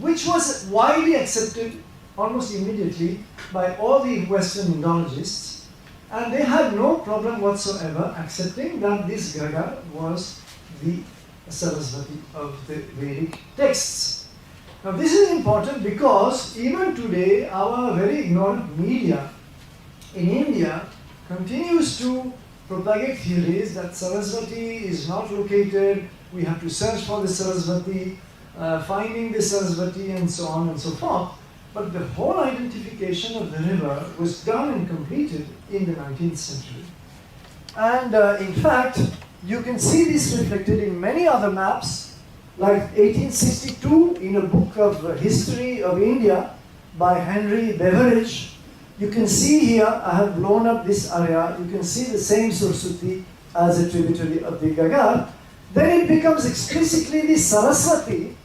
which was widely accepted almost immediately by all the Western Indologists. And they had no problem whatsoever accepting that this Gaga was the Saraswati of the Vedic texts. Now this is important because even today our very ignorant media in India continues to propagate theories that Saraswati is not located, we have to search for the Saraswati, finding the Saraswati and so on and so forth. But the whole identification of the river was done and completed in the 19th century. And in fact, you can see this reflected in many other maps, like 1862 in a book of history of India by Henry Beveridge. You can see here, I have blown up this area, you can see the same Saraswati as a tributary of the Gaga. Then it becomes explicitly the Saraswati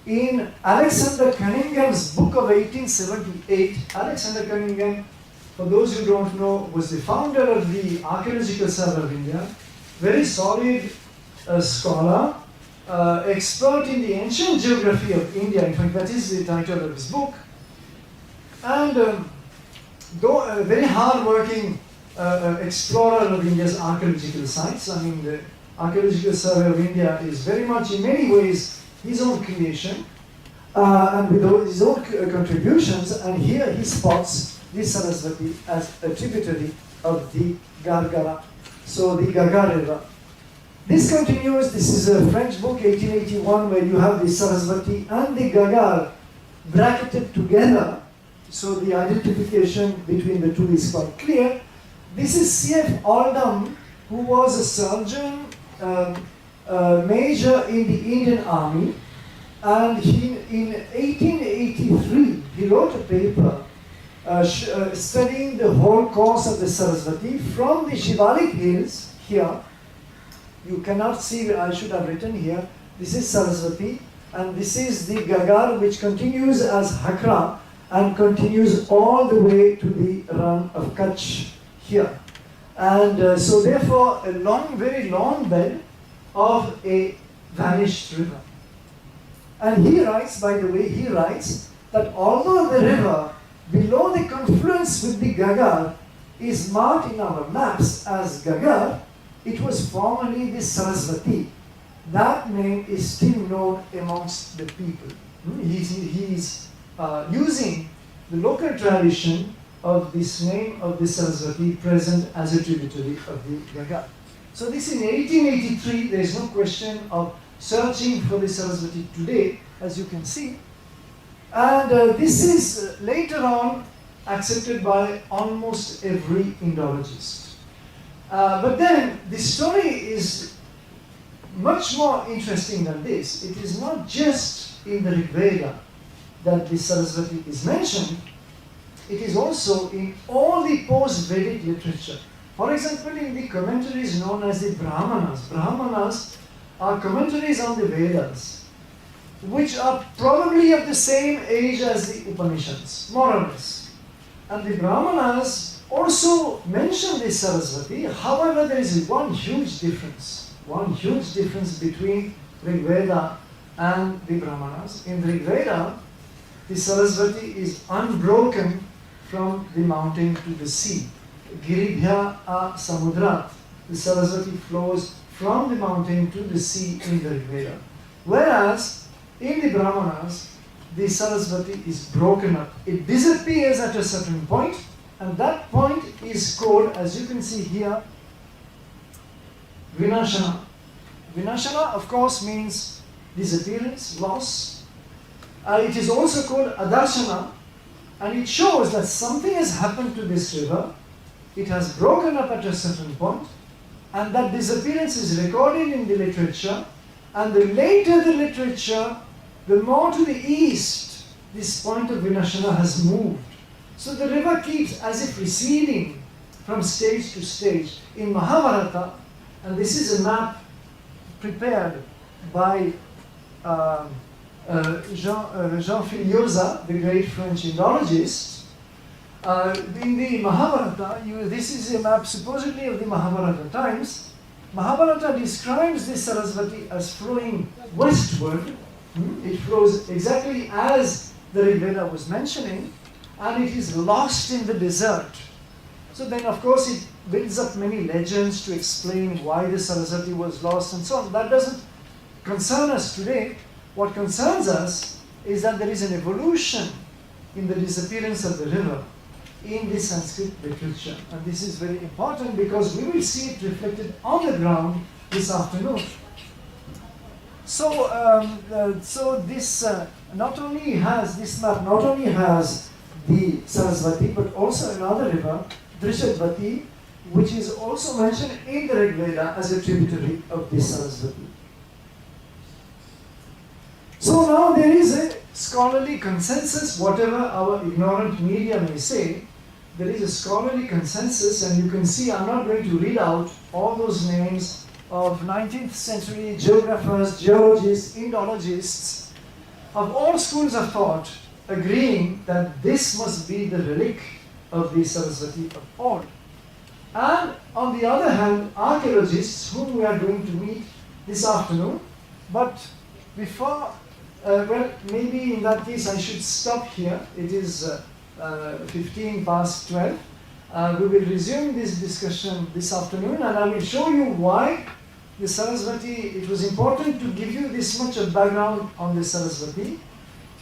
in Alexander Cunningham's book of 1878. Alexander Cunningham, for those who don't know, was the founder of the Archaeological Survey of India, very solid scholar, expert in the ancient geography of India. In fact, that is the title of his book. And though a very hard-working explorer of India's archaeological sites, I mean, the Archaeological Survey of India is very much, in many ways, his own creation, and with his own contributions, and here he spots this Saraswati as a tributary of the Gargara, so the Gaga River. This continues, this is a French book, 1881, where you have the Saraswati and the Gaga bracketed together, so the identification between the two is quite clear. This is C.F. Oldham, who was a surgeon, major in the Indian Army, and he, in 1883, he wrote a paper studying the whole course of the Saraswati from the Shivalik hills here. You cannot see, I should have written here, this is Saraswati, and this is the Gagar, which continues as Hakra and continues all the way to the run of Kutch here. And so therefore, a long, very long bed of a vanished river. And he writes, by the way, he writes that although the river below the confluence with the Gagar is marked in our maps as Gagar, it was formerly the Sarasvati. That name is still known amongst the people. He's using the local tradition of this name of the Sarasvati present as a tributary of the Gagar. So this in 1883, there is no question of searching for the Sarasvati today, as you can see. And this is later on accepted by almost every Indologist. But then the story is much more interesting than this. It is not just in the Rig Veda that the Sarasvati is mentioned, it is also in all the post-Vedic literature. For example, in the commentaries known as the Brahmanas. Brahmanas are commentaries on the Vedas, which are probably of the same age as the Upanishads, more or less. And the Brahmanas also mention the Sarasvati. However, there is one huge difference between Rig Veda and the Brahmanas. In Rig Veda, the Sarasvati is unbroken from the mountain to the sea. Giribhya a samudrat. The Sarasvati flows from the mountain to the sea in the Rig Veda. Whereas in the Brahmanas, the Sarasvati is broken up. It disappears at a certain point, and that point is called, as you can see here, Vinashana. Vinashana, of course, means disappearance, loss. It is also called Adarshana, and it shows that something has happened to this river. It has broken up at a certain point, and that disappearance is recorded in the literature. And the later the literature, the more to the east this point of Vinashana has moved. So the river keeps as if receding from stage to stage. In Mahabharata, and this is a map prepared by Jean Filiosa, the great French Indologist. In the Mahabharata, this is a map supposedly of the Mahabharata times. Mahabharata describes the Sarasvati as flowing westward. It flows exactly as the Rig Veda was mentioning, and it is lost in the desert. So then, of course, it builds up many legends to explain why the Sarasvati was lost and so on. That doesn't concern us today. What concerns us is that there is an evolution in the disappearance of the river in the Sanskrit literature. And this is very important because we will see it reflected on the ground this afternoon. So this this map not only has the Sarasvati, but also another river, Drishadvati, which is also mentioned in the Rig Veda as a tributary of this Sarasvati. So now there is a scholarly consensus, whatever our ignorant media may say, there is a scholarly consensus, and you can see I'm not going to read out all those names of 19th century geographers, geologists, Indologists of all schools of thought agreeing that this must be the relic of the Sarasvati of old. And on the other hand, archaeologists whom we are going to meet this afternoon, but before, well, maybe in that case I should stop here. It is 15 past 12. We will resume this discussion this afternoon, and I will show you why the Sarasvati, it was important to give you this much of background on the Sarasvati,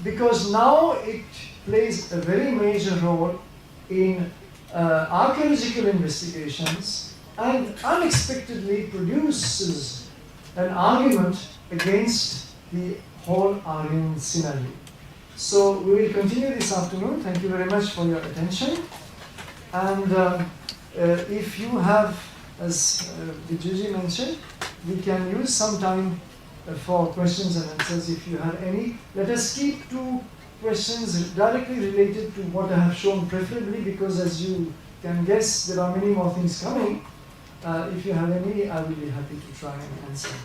because now it plays a very major role in archaeological investigations and unexpectedly produces an argument against the whole Aryan scenario. So we will continue this afternoon. Thank you very much for your attention. And if you have, as Vijuji mentioned, we can use some time for questions and answers if you have any. Let us keep to questions directly related to what I have shown, preferably, because as you can guess, there are many more things coming. If you have any, I will be happy to try and answer.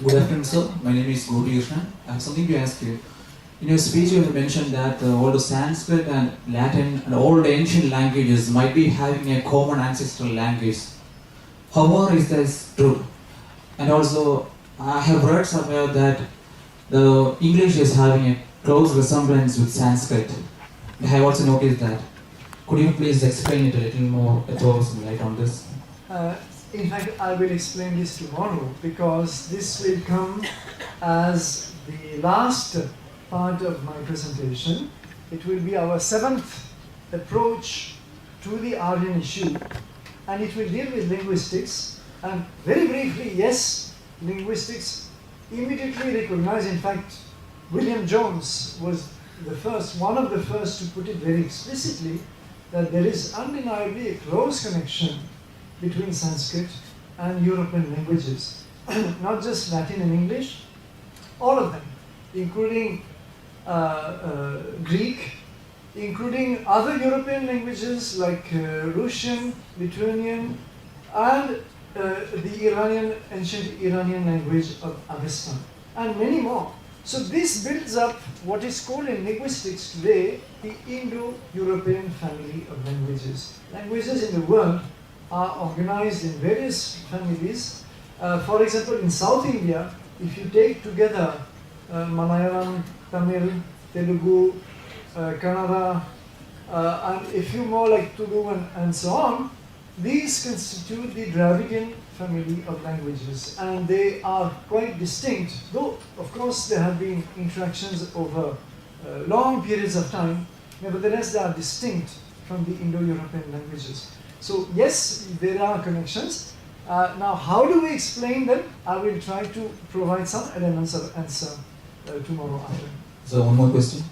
Good afternoon, sir. My name is Gopi Krishnan. I have something to ask you. In your speech, you have mentioned that all the Sanskrit and Latin and all the ancient languages might be having a common ancestral language. However, is this true? And also, I have read somewhere that the English is having a close resemblance with Sanskrit. I have also noticed that. Could you please explain it a little more, throw some light on this? In fact, I will explain this tomorrow because this will come as the last part of my presentation. It will be our seventh approach to the Aryan issue, and it will deal with linguistics. And very briefly, yes, linguistics immediately recognized, in fact, William Jones was the first, one of the first to put it very explicitly, that there is undeniably a close connection between Sanskrit and European languages. Not just Latin and English, all of them, including Greek, including other European languages like Russian, Lithuanian, and the Iranian, ancient Iranian language of Avestan, and many more. So this builds up what is called in linguistics today the Indo-European family of languages. Languages in the world are organized in various families. For example, in South India, if you take together Malayalam, Tamil, Telugu, Kannada, and a few more like Tulu and so on, these constitute the Dravidian family of languages, and they are quite distinct, though of course there have been interactions over long periods of time. Nevertheless, they are distinct from the Indo-European languages. So yes, there are connections. Now, how do we explain them? I will try to provide some elements of answer tomorrow after. So one more question.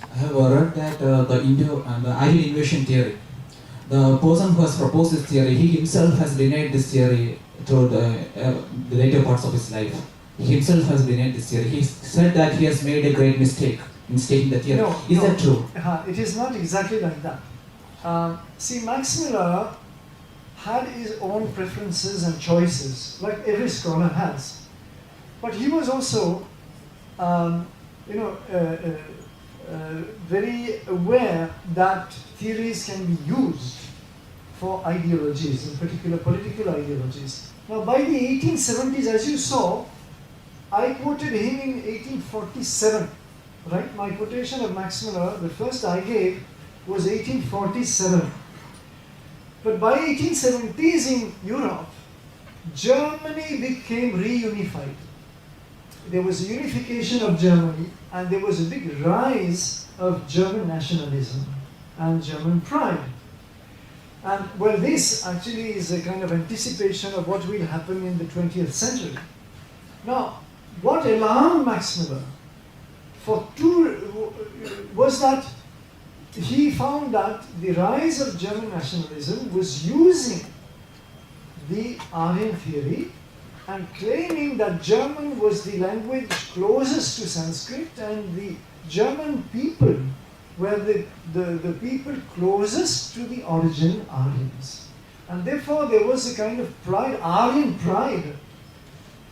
I have read that the Indo and the Aryan invasion theory. The person who has proposed this theory, he himself has denied this theory through the later parts of his life. He himself has denied this theory. He said that he has made a great mistake in stating the theory. Is that true? It is not exactly like that. See, Max Muller had his own preferences and choices, like every scholar has. But he was also, very aware that theories can be used for ideologies, in particular political ideologies. Now, by the 1870s, as you saw, I quoted him in 1847, right? My quotation of Max Muller, the first I gave, was 1847. But by 1870s in Europe, Germany became reunified. There was a unification of Germany, and there was a big rise of German nationalism and German pride. And well, this actually is a kind of anticipation of what will happen in the 20th century. Now, what alarmed Max Muller was that he found that the rise of German nationalism was using the Aryan theory and claiming that German was the language closest to Sanskrit, and the German people were the people closest to the origin Aryans. And therefore there was a kind of pride, Aryan pride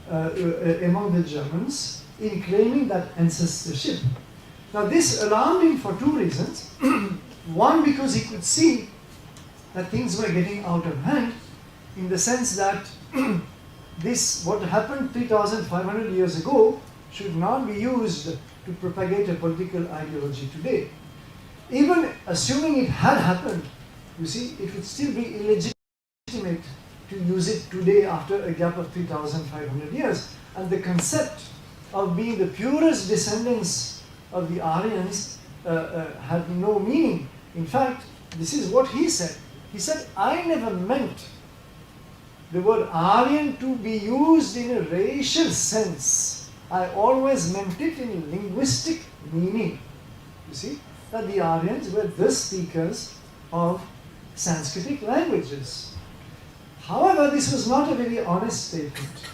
among the Germans in claiming that ancestorship. Now this alarmed him for two reasons. One, because he could see that things were getting out of hand, in the sense that this, what happened 3,500 years ago, should not be used to propagate a political ideology today. Even assuming it had happened, you see, it would still be illegitimate to use it today after a gap of 3,500 years. And the concept of being the purest descendants of the Aryans had no meaning. In fact, this is what he said. He said, I never meant the word Aryan to be used in a racial sense. I always meant it in linguistic meaning. You see, that the Aryans were the speakers of Sanskritic languages. However, this was not a very honest statement,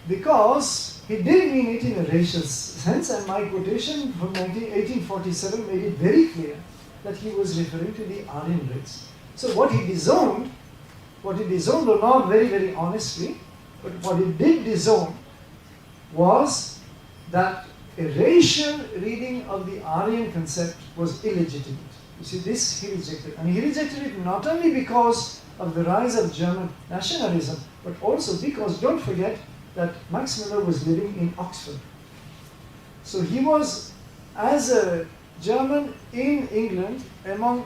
because he did mean it in a racial sense, and my quotation from 1847 made it very clear that he was referring to the Aryan race. So what he disowned, though not very, very honestly, But what it did disown was that a racial reading of the Aryan concept was illegitimate. You see, this he rejected. And he rejected it not only because of the rise of German nationalism, but also because, don't forget, that Max Muller was living in Oxford. So he was, as a German in England, among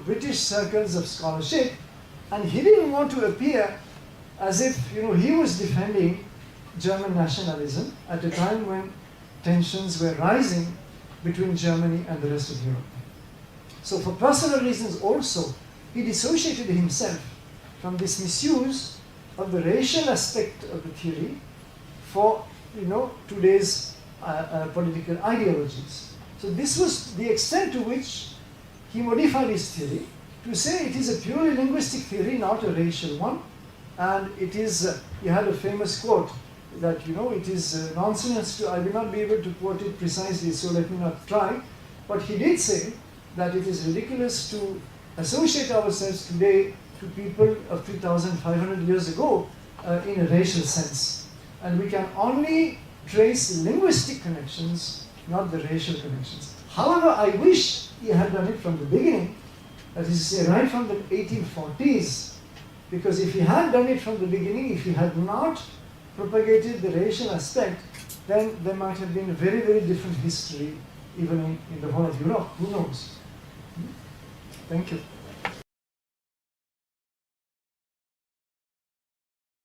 British circles of scholarship, and he didn't want to appear as if he was defending German nationalism at a time when tensions were rising between Germany and the rest of Europe. So for personal reasons also, he dissociated himself from this misuse of the racial aspect of the theory for today's political ideologies. So this was the extent to which he modified his theory to say it is a purely linguistic theory, not a racial one. And it is, he had a famous quote that, it is nonsense to, I will not be able to quote it precisely, so let me not try. But he did say that it is ridiculous to associate ourselves today to people of 3,500 years ago in a racial sense. And we can only trace linguistic connections, not the racial connections. However, I wish he had done it from the beginning, that is to say, right from the 1840s, because if he had done it from the beginning, if he had not propagated the racial aspect, then there might have been a very, very different history, even in the whole of Europe. Who knows? Thank you.